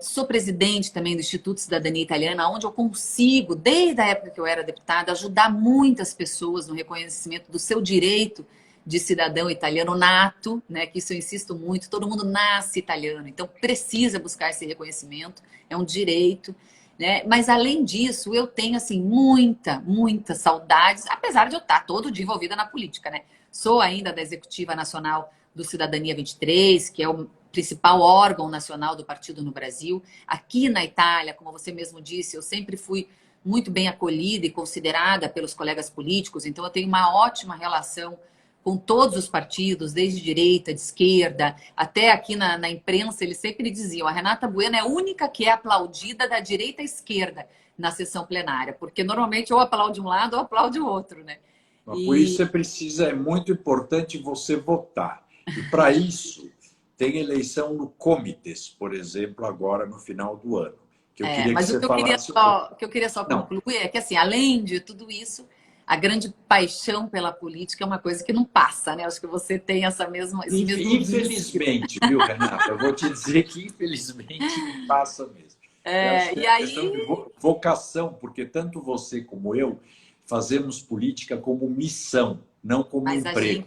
Sou presidente também do Instituto Cidadania Italiana, onde eu consigo, desde a época que eu era deputada, ajudar muitas pessoas no reconhecimento do seu direito de cidadão italiano nato, né? Que isso eu insisto muito, todo mundo nasce italiano, então precisa buscar esse reconhecimento, é um direito, né? Mas além disso, eu tenho assim muita saudades, apesar de eu estar todo dia envolvida na política, né? Sou ainda da Executiva Nacional do Cidadania 23, que é o principal órgão nacional do partido no Brasil. Aqui na Itália, como você mesmo disse, eu sempre fui muito bem acolhida e considerada pelos colegas políticos, então eu tenho uma ótima relação com todos os partidos, desde direita, de esquerda, até aqui na imprensa, eles sempre diziam, a Renata Bueno é a única que é aplaudida da direita à esquerda na sessão plenária, porque normalmente ou aplaude um lado ou aplaude o outro, né? Por isso você precisa, é muito importante você votar. E para isso, tem eleição no Comitês, por exemplo, agora no final do ano. Que eu queria mas que o que eu queria só concluir é que, assim, além de tudo isso, a grande paixão pela política é uma coisa que não passa, né? Acho que você tem esse mesmo Infelizmente, viu, Renata? Eu vou te dizer que infelizmente não passa mesmo. E aí... questão de vocação, porque tanto você como eu fazemos política como missão, não como emprego.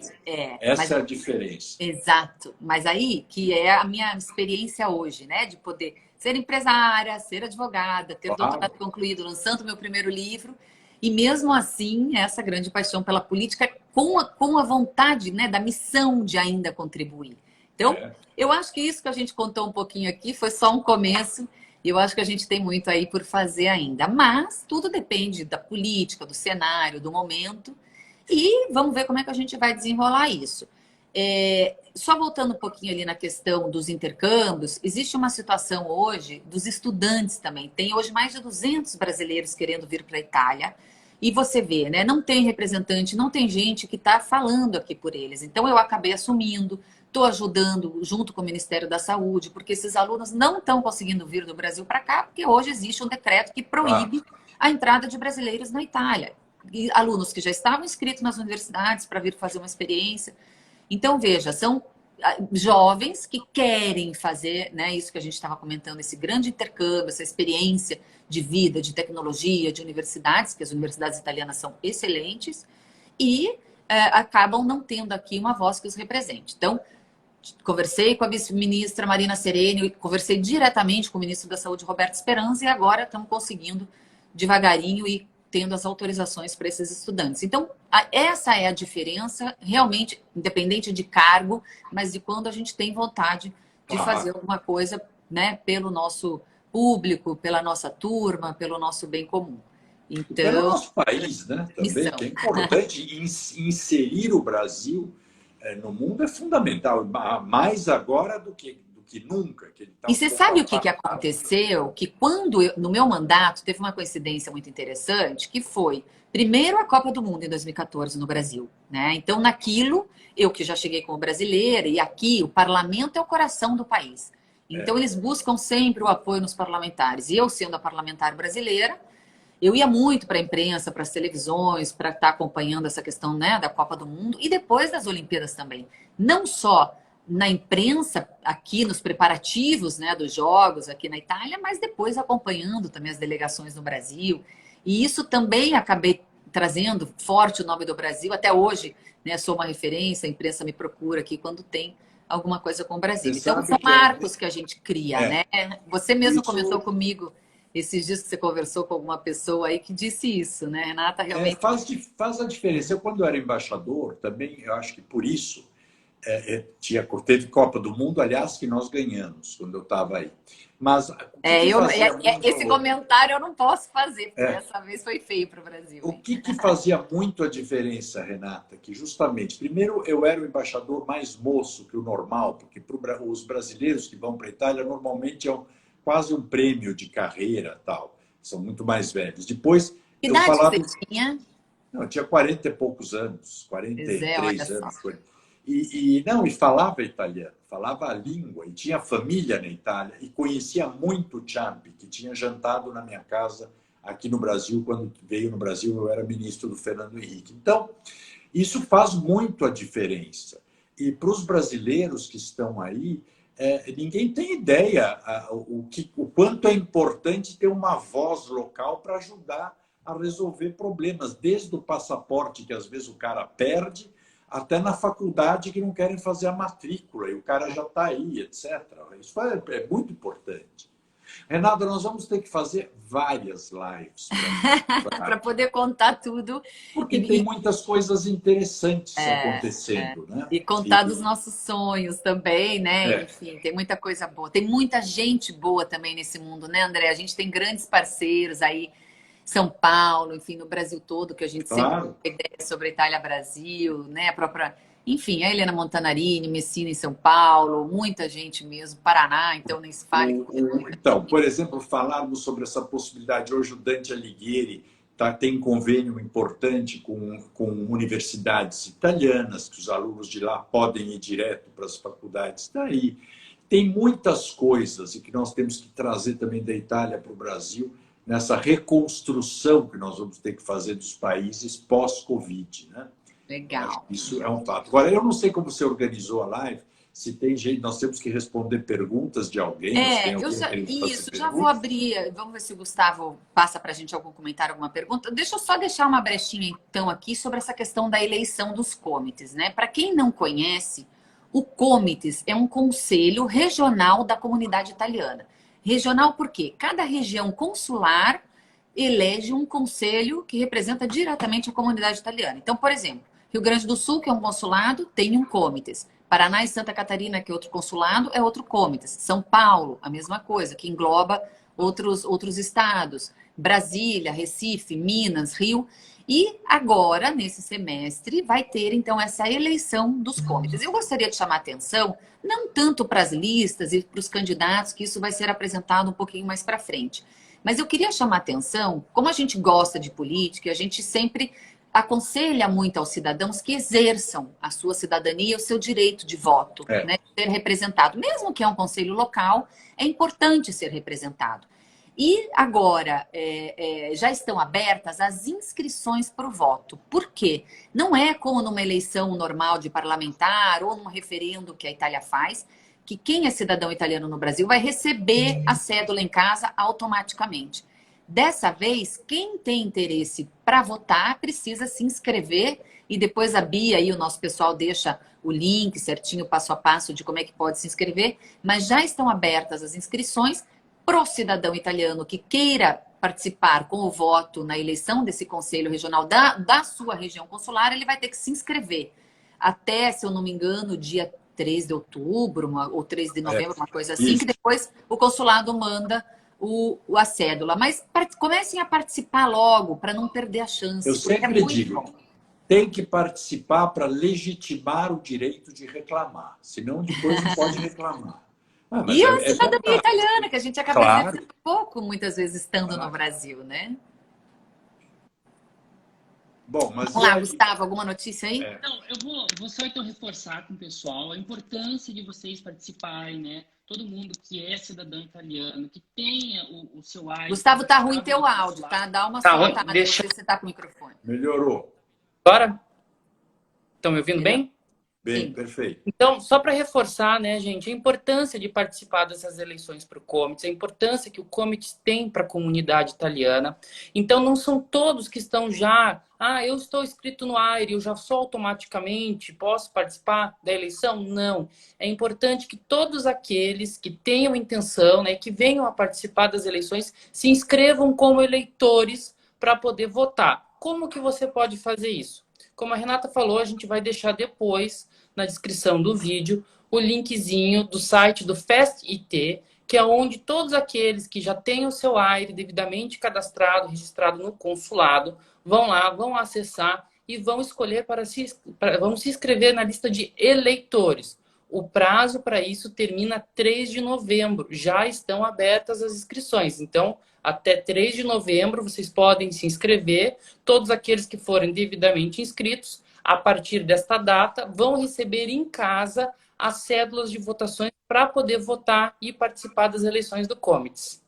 Essa é a diferença. Exato. Mas aí, que é a minha experiência hoje, né? De poder ser empresária, ser advogada, ter doutorado concluído, lançando meu primeiro livro. E mesmo assim, essa grande paixão pela política com a vontade, né, da missão de ainda contribuir. Então, eu acho que isso que a gente contou um pouquinho aqui foi só um começo. E eu acho que a gente tem muito aí por fazer ainda. Mas tudo depende da política, do cenário, do momento. E vamos ver como é que a gente vai desenrolar isso. Só voltando um pouquinho ali na questão dos intercâmbios, existe uma situação hoje dos estudantes também. Tem hoje mais de 200 brasileiros querendo vir para a Itália. E você vê, né? Não tem representante, não tem gente que está falando aqui por eles. Então eu acabei assumindo, estou ajudando junto com o Ministério da Saúde, porque esses alunos não estão conseguindo vir do Brasil para cá, porque hoje existe um decreto que proíbe a entrada de brasileiros na Itália. E alunos que já estavam inscritos nas universidades para vir fazer uma experiência. Então, veja, são jovens que querem fazer, né, isso que a gente estava comentando, esse grande intercâmbio, essa experiência de vida, de tecnologia, de universidades, que as universidades italianas são excelentes, e acabam não tendo aqui uma voz que os represente. Então, conversei com a vice-ministra Marina Sereni, conversei diretamente com o ministro da Saúde, Roberto Speranza, e agora estamos conseguindo devagarinho e tendo as autorizações para esses estudantes. Então, essa é a diferença, realmente, independente de cargo, mas de quando a gente tem vontade de fazer alguma coisa, né, pelo nosso público, pela nossa turma, pelo nosso bem comum. E pelo Então, nosso país, né? Também, missão. que é importante inserir o Brasil no mundo é fundamental, mais agora do que nunca. Que ele tá E você sabe o que apartado. aconteceu? Que quando, no meu mandato, teve uma coincidência muito interessante, que foi, primeiro, a Copa do Mundo em 2014 no Brasil, né? Então, naquilo, eu que já cheguei como brasileira, e aqui o parlamento é o coração do país. Então, eles buscam sempre o apoio nos parlamentares. E eu, sendo a parlamentar brasileira, eu ia muito para a imprensa, para as televisões, para estar acompanhando essa questão, né, da Copa do Mundo e depois das Olimpíadas também. Não só na imprensa, aqui nos preparativos, né, dos Jogos aqui na Itália, mas depois acompanhando também as delegações no Brasil. E isso também acabei trazendo forte o nome do Brasil. Até hoje, né, sou uma referência, a imprensa me procura aqui quando tem alguma coisa com o Brasil. Você Então, sabe são que marcos que a gente cria, É. né? Você mesmo Isso- comentou comigo esses dias que você conversou com alguma pessoa aí que disse isso, né? Renata, realmente. faz a diferença. Eu, quando era embaixador, também, eu acho que por isso, teve Copa do Mundo, aliás, que nós ganhamos quando eu estava aí. Mas o que fazia esse muito- comentário eu não posso fazer, porque É. dessa vez foi feio para o Brasil. O Hein? que fazia muito a diferença, Renata? Que justamente, primeiro, eu era o embaixador mais moço que o normal, porque os brasileiros que vão para a Itália normalmente quase um prêmio de carreira, tal. São muito mais velhos. Depois, Que eu idade falava. você tinha? Não, eu tinha 40 e poucos anos, Pois é, 43 olha só. anos. E falava italiano, falava a língua, e tinha família na Itália, e conhecia muito o Ciampi, que tinha jantado na minha casa aqui no Brasil. Quando veio no Brasil, eu era ministro do Fernando Henrique. Então, isso faz muito a diferença. E para os brasileiros que estão aí, ninguém tem ideia o quanto é importante ter uma voz local para ajudar a resolver problemas, desde o passaporte, que às vezes o cara perde, até na faculdade que não querem fazer a matrícula, e o cara já está aí, etc. Isso é muito importante. Renata, nós vamos ter que fazer várias lives Para poder contar tudo. porque tem muitas coisas interessantes acontecendo, né? E contar dos nossos sonhos também, né? É. Enfim, tem muita coisa boa. Tem muita gente boa também nesse mundo, né, André? A gente tem grandes parceiros aí, São Paulo, enfim, no Brasil todo, que a gente Claro. sempre tem ideia sobre a Itália Brasil, né? A própria, enfim, a Helena Montanarini, Messina em São Paulo, muita gente mesmo, Paraná, então nem se fale. Então, por exemplo, falarmos sobre essa possibilidade. Hoje o Dante Alighieri tem convênio importante com universidades italianas, que os alunos de lá podem ir direto para as faculdades daí. Tem muitas coisas e que nós temos que trazer também da Itália para o Brasil, nessa reconstrução que nós vamos ter que fazer dos países pós-Covid, né? Legal. Isso é um fato. Agora, eu não sei como você organizou a live, se tem jeito, nós temos que responder perguntas de alguém. Já vou abrir. Vamos ver se o Gustavo passa para a gente algum comentário, alguma pergunta. Deixa eu só deixar uma brechinha, então, aqui sobre essa questão da eleição dos comitês, né? Para quem não conhece, o comitês é um conselho regional da comunidade italiana. Regional por quê? Cada região consular elege um conselho que representa diretamente a comunidade italiana. Então, por exemplo, Rio Grande do Sul, que é um consulado, tem um comitês. Paraná e Santa Catarina, que é outro consulado, é outro comitês. São Paulo, a mesma coisa, que engloba outros estados. Brasília, Recife, Minas, Rio. E agora, nesse semestre, vai ter, então, essa eleição dos comitês. Eu gostaria de chamar a atenção, não tanto para as listas e para os candidatos, que isso vai ser apresentado um pouquinho mais para frente. Mas eu queria chamar a atenção, como a gente gosta de política, a gente sempre aconselha muito aos cidadãos que exerçam a sua cidadania e o seu direito de voto, né, de ser representado. Mesmo que é um conselho local, é importante ser representado. E agora, já estão abertas as inscrições para o voto. Por quê? Não é como numa eleição normal de parlamentar ou num referendo que a Itália faz, que quem é cidadão italiano no Brasil vai receber a cédula em casa automaticamente. Dessa vez, quem tem interesse para votar precisa se inscrever e depois a Bia e o nosso pessoal deixa o link certinho, passo a passo de como é que pode se inscrever, mas já estão abertas as inscrições para o cidadão italiano que queira participar com o voto na eleição desse conselho regional da sua região consular, ele vai ter que se inscrever até, se eu não me engano, dia 3 de outubro ou 3 de novembro, uma coisa assim, Isso. que depois o consulado manda a cédula. Mas comecem a participar logo, para não perder a chance. Eu porque sempre muito digo, bom. tem que participar para legitimar o direito de reclamar. Senão, depois não pode reclamar. Ah, mas E a é cidadania verdade. italiana, que a gente acaba Claro. exercendo pouco, muitas vezes, estando no Claro. Brasil, né? Bom, mas Vamos lá, Gustavo, alguma notícia aí? Então, eu vou só então reforçar com o pessoal a importância de vocês participarem, né? Todo mundo que é cidadão italiano, que tenha o seu AI. Gustavo, tá ruim teu áudio, tá? Dá uma Tá ruim? soltada, Deixa- não sei se você tá com o microfone. Melhorou. Agora? Estão me ouvindo Melhor. bem? Bem, Sim. perfeito. Então, só para reforçar, né, gente, a importância de participar dessas eleições para o Comites, a importância que o Comites tem para a comunidade italiana. Então, não são todos que estão já, eu estou inscrito no AIRE, eu já sou automaticamente, posso participar da eleição? Não. É importante que todos aqueles que tenham intenção, né, que venham a participar das eleições, se inscrevam como eleitores para poder votar. Como que você pode fazer isso? Como a Renata falou, a gente vai deixar depois na descrição do vídeo o linkzinho do site do FastIT, que é onde todos aqueles que já têm o seu AIRE devidamente cadastrado, registrado no consulado, vão lá, vão acessar e vão escolher vão se inscrever na lista de eleitores. O prazo para isso termina 3 de novembro. Já estão abertas as inscrições. Então, até 3 de novembro, vocês podem se inscrever. Todos aqueles que forem devidamente inscritos, a partir desta data, vão receber em casa as cédulas de votações para poder votar e participar das eleições do Comites.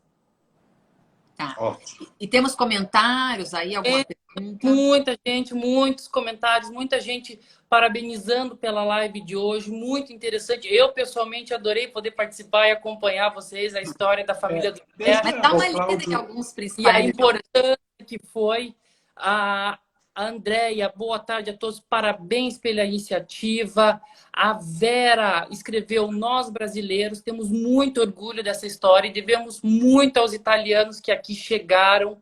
Tá. Ótimo. E temos comentários aí, alguma pergunta? Muita gente, muitos comentários, muita gente parabenizando pela live de hoje, muito interessante. Eu, pessoalmente, adorei poder participar e acompanhar vocês, a história da família do Zé. Mas dá uma lida Cláudio, em alguns E a principais. importância que foi a Andréia, boa tarde a todos, parabéns pela iniciativa. A Vera escreveu: nós brasileiros temos muito orgulho dessa história e devemos muito aos italianos que aqui chegaram.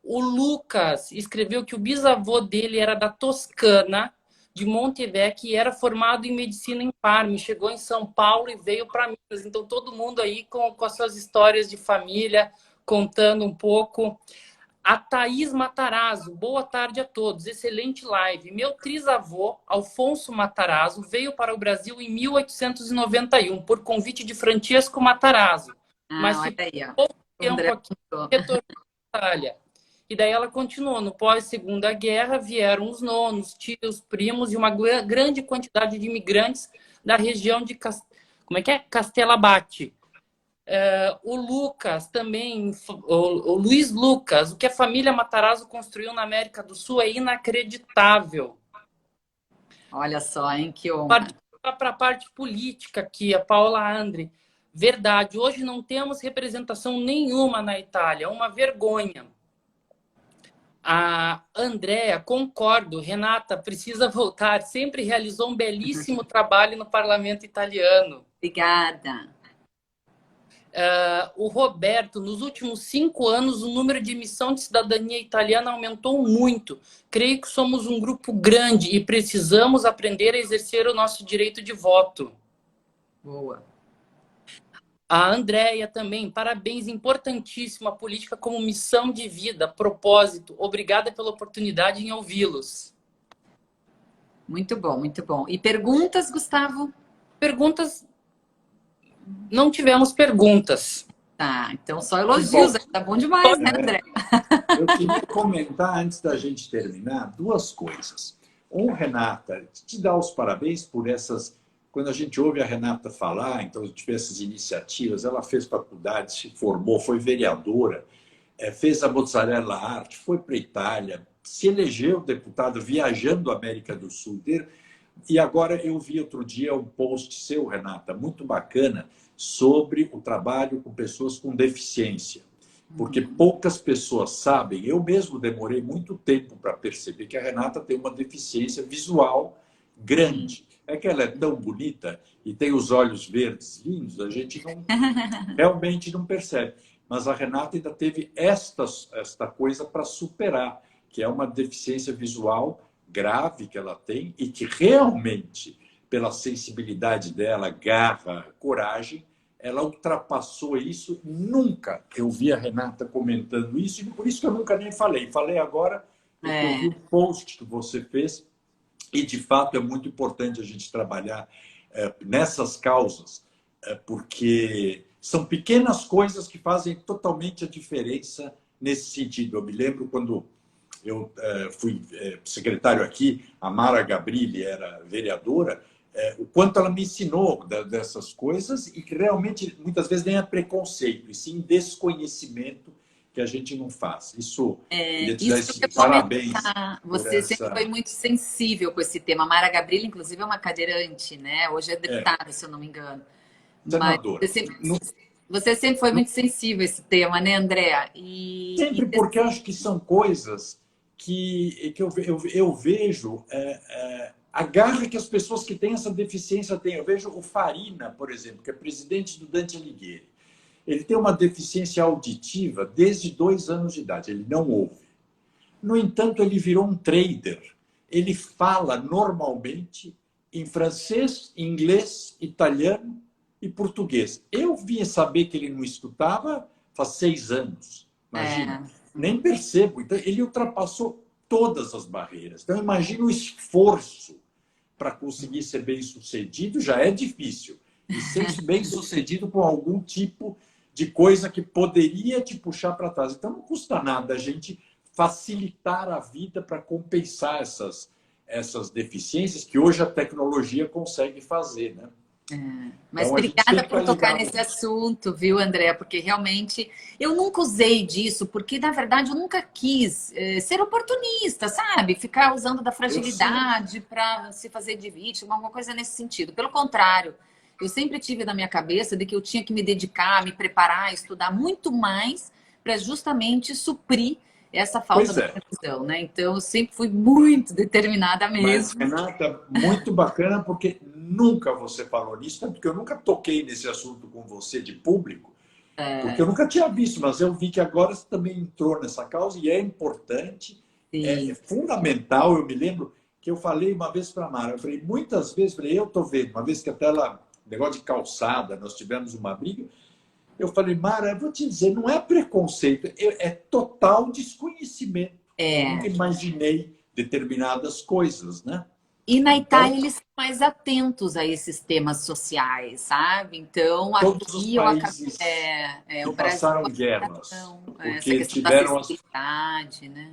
O Lucas escreveu que o bisavô dele era da Toscana, de Montevecchio, e era formado em medicina em Parma, chegou em São Paulo e veio para Minas. Então, todo mundo aí com as suas histórias de família, contando um pouco. A Thaís Matarazzo, boa tarde a todos, excelente live. Meu trisavô, Alfonso Matarazzo, veio para o Brasil em 1891, por convite de Francesco Matarazzo. Mas olha ficou aí, ó. pouco tempo André aqui, retornou à Itália. E daí ela continuou. No pós-segunda guerra vieram os nonos, tios, primos e uma grande quantidade de imigrantes da região de Castellabate. O Lucas também, o Luiz Lucas, o que a família Matarazzo construiu na América do Sul é inacreditável. Olha só, hein, que honra. Para a parte política aqui, a Paula Andri. Verdade, hoje não temos representação nenhuma na Itália, uma vergonha. A Andréa, concordo, Renata, precisa voltar. Sempre realizou um belíssimo trabalho no parlamento italiano. Obrigada. O Roberto, nos últimos 5 anos, o número de emissão de cidadania italiana aumentou muito. Creio que somos um grupo grande e precisamos aprender a exercer o nosso direito de voto. Boa. A Andréia também, parabéns, importantíssima a política como missão de vida, propósito. Obrigada pela oportunidade em ouvi-los. Muito bom, muito bom. E perguntas, Gustavo? Perguntas? Não tivemos perguntas. Tá, então só elogios. Tá bom demais, né, André? Eu queria comentar, antes da gente terminar, 2 coisas. Renata, te dar os parabéns por essas... Quando a gente ouve a Renata falar, então, essas iniciativas, ela fez faculdade, se formou, foi vereadora, fez a Mozzarella Art, foi para a Itália, se elegeu deputada viajando a América do Sul inteira. E agora eu vi outro dia um post seu, Renata, muito bacana, sobre o trabalho com pessoas com deficiência. Porque poucas pessoas sabem, eu mesmo demorei muito tempo para perceber que a Renata tem uma deficiência visual grande. É que ela é tão bonita e tem os olhos verdes lindos, a gente realmente não percebe. Mas a Renata ainda teve esta coisa para superar, que é uma deficiência visual grave que ela tem e que realmente, pela sensibilidade dela, garra, coragem, ela ultrapassou isso. Nunca eu vi a Renata comentando isso, e por isso que eu nunca nem falei. Falei agora, porque eu vi o post que você fez, e de fato é muito importante a gente trabalhar nessas causas, porque são pequenas coisas que fazem totalmente a diferença nesse sentido. Eu me lembro quando eu fui secretário aqui, a Mara Gabrilli era vereadora, o quanto ela me ensinou dessas coisas, e que realmente muitas vezes nem é preconceito, e sim desconhecimento que a gente não faz. Isso, queria te dar esse parabéns. Você sempre foi muito sensível com esse tema. A Mara Gabrilli, inclusive, é uma cadeirante, né? Hoje é deputada, se eu não me engano. Senadora. Mas você sempre foi muito sensível a esse tema, né, Andréa? Sempre, porque eu acho que são coisas que eu vejo a garra que as pessoas que têm essa deficiência têm. Eu vejo o Farina, por exemplo, que é presidente do Dante Alighieri. Ele tem uma deficiência auditiva desde 2 anos de idade. Ele não ouve. No entanto, ele virou um trader. Ele fala normalmente em francês, inglês, italiano e português. Eu vim saber que ele não estudava faz 6 anos. Imagina. Nem percebo. Então, ele ultrapassou todas as barreiras. Então, imagina o esforço para conseguir ser bem-sucedido. Já é difícil. E ser bem-sucedido com algum tipo de coisa que poderia te puxar para trás. Então, não custa nada a gente facilitar a vida para compensar essas deficiências que hoje a tecnologia consegue fazer, né? Mas então, obrigada por tocar nesse assunto, viu, André? Porque realmente eu nunca usei disso, porque na verdade eu nunca quis ser oportunista, sabe? Ficar usando da fragilidade para se fazer de vítima, alguma coisa nesse sentido. Pelo contrário, eu sempre tive na minha cabeça de que eu tinha que me dedicar, me preparar, estudar muito mais para justamente suprir essa falta de previsão, né? Então, eu sempre fui muito determinada mesmo. Mas, Renata, muito bacana, porque nunca você falou nisso, porque eu nunca toquei nesse assunto com você de público, porque eu nunca tinha visto, mas eu vi que agora você também entrou nessa causa e é importante, é fundamental. Eu me lembro que eu falei uma vez para a Mara, eu falei muitas vezes, eu estou vendo, uma vez que até ela, negócio de calçada, nós tivemos uma briga, eu falei, Mara, eu vou te dizer, não é preconceito, é total desconhecimento. Eu nunca imaginei determinadas coisas, né? E na Itália eles são mais atentos a esses temas sociais, sabe? Então, todos os aqui países que passaram guerras, porque tiveram acessibilidade, né?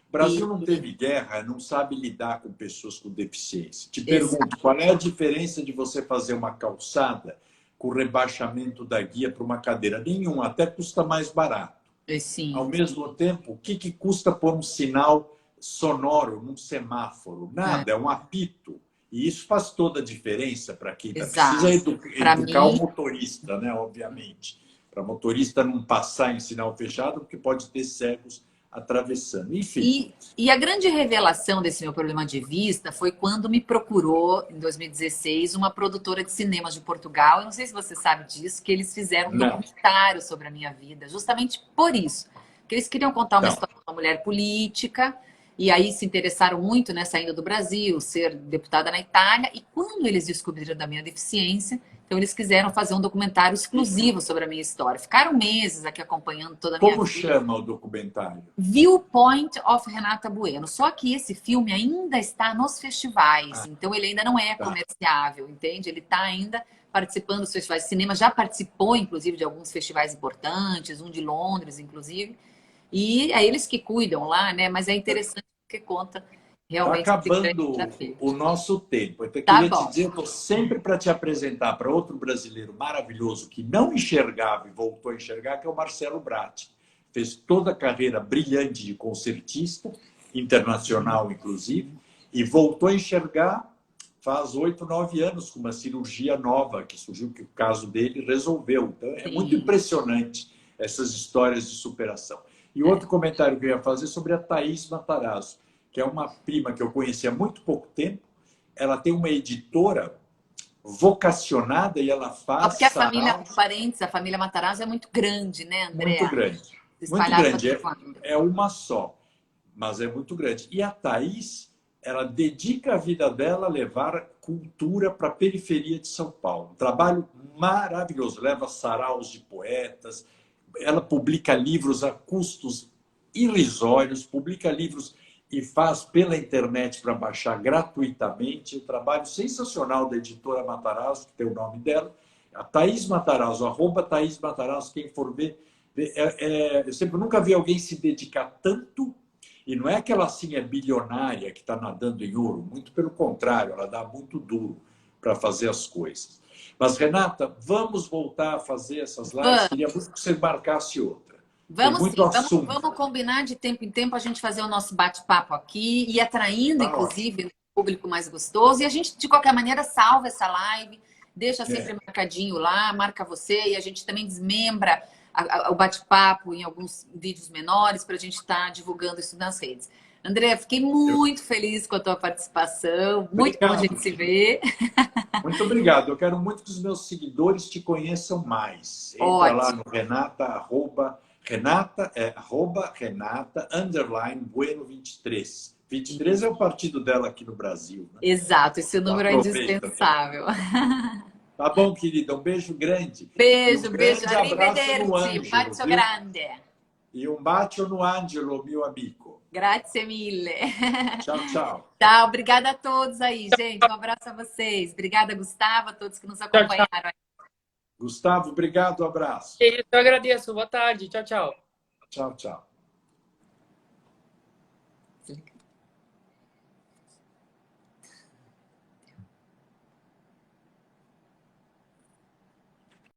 O Brasil não teve guerra, não sabe lidar com pessoas com deficiência. Te pergunto, qual é a diferença de você fazer uma calçada com o rebaixamento da guia para uma cadeira? Nenhum, até custa mais barato. Sim. Ao mesmo tempo, o que custa pôr um sinal sonoro num semáforo? Nada, é um apito. E isso faz toda a diferença para quem precisa educar o motorista, né? Obviamente. Para o motorista não passar em sinal fechado, porque pode ter cegos atravessando. Enfim. E a grande revelação desse meu problema de vista foi quando me procurou, em 2016, uma produtora de cinemas de Portugal. Eu não sei se você sabe disso, que eles fizeram um documentário sobre a minha vida, justamente por isso. Que eles queriam contar uma história de uma mulher política, e aí se interessaram muito, né, saindo do Brasil, ser deputada na Itália, e quando eles descobriram da minha deficiência, então eles quiseram fazer um documentário exclusivo sobre a minha história. Ficaram meses aqui acompanhando toda a minha vida. Como chama o documentário? Viewpoint of Renata Bueno. Só que esse filme ainda está nos festivais, então ele ainda não é comerciável, entende? Ele está ainda participando dos festivais de cinema, já participou, inclusive, de alguns festivais importantes, um de Londres, inclusive. E é eles que cuidam lá, né? Mas é interessante porque conta realmente... Está acabando o nosso tempo. Eu queria te dizer, eu estou sempre para te apresentar para outro brasileiro maravilhoso que não enxergava e voltou a enxergar, que é o Marcelo Bratti. Fez toda a carreira brilhante de concertista, internacional inclusive, e voltou a enxergar faz 8, 9 anos, com uma cirurgia nova que surgiu, que o caso dele resolveu. Então, é muito impressionante essas histórias de superação. E outro comentário que eu ia fazer sobre a Thaís Matarazzo, que é uma prima que eu conheci há muito pouco tempo. Ela tem uma editora vocacionada e ela faz... Porque a família, parentes, a família Matarazzo é muito grande, né, André? Muito grande. Muito grande. É uma só, mas é muito grande. E a Thaís ela dedica a vida dela a levar cultura para a periferia de São Paulo. Um trabalho maravilhoso. Leva saraus de poetas, ela publica livros a custos irrisórios, publica livros e faz pela internet para baixar gratuitamente. Um trabalho sensacional da editora Matarazzo, que tem o nome dela. A Thaís Matarazzo, @Thaís Matarazzo, quem for ver. Eu sempre nunca vi alguém se dedicar tanto. E não é que ela assim é bilionária, que está nadando em ouro. Muito pelo contrário, ela dá muito duro para fazer as coisas. Mas, Renata, vamos voltar a fazer essas lives. Vamos. Queria muito que você marcasse outra. Vamos Tem muito sim, assunto. vamos combinar de tempo em tempo a gente fazer o nosso bate-papo aqui e atraindo, inclusive, o público mais gostoso. E a gente, de qualquer maneira, salva essa live, deixa sempre marcadinho lá, marca você e a gente também desmembra o bate-papo em alguns vídeos menores para a gente estar divulgando isso nas redes. André, fiquei muito feliz com a tua participação. Muito bom a gente se ver. Muito obrigado. Eu quero muito que os meus seguidores te conheçam mais. Entra lá no Renata, _Renata_Bueno23. 23 é o partido dela aqui no Brasil. Né? Exato, esse número é indispensável. Tá bom, querida. Um beijo grande. Beijo, um beijo. Arrivederci. Un bacio grande. E um bacio no Angelo, meu amigo. Grazie mille. Tchau, tchau. Tchau, obrigada a todos aí, gente. Um abraço a vocês. Obrigada, Gustavo, a todos que nos acompanharam. Gustavo, obrigado, abraço. Eu agradeço. Boa tarde. Tchau, tchau. Tchau, tchau.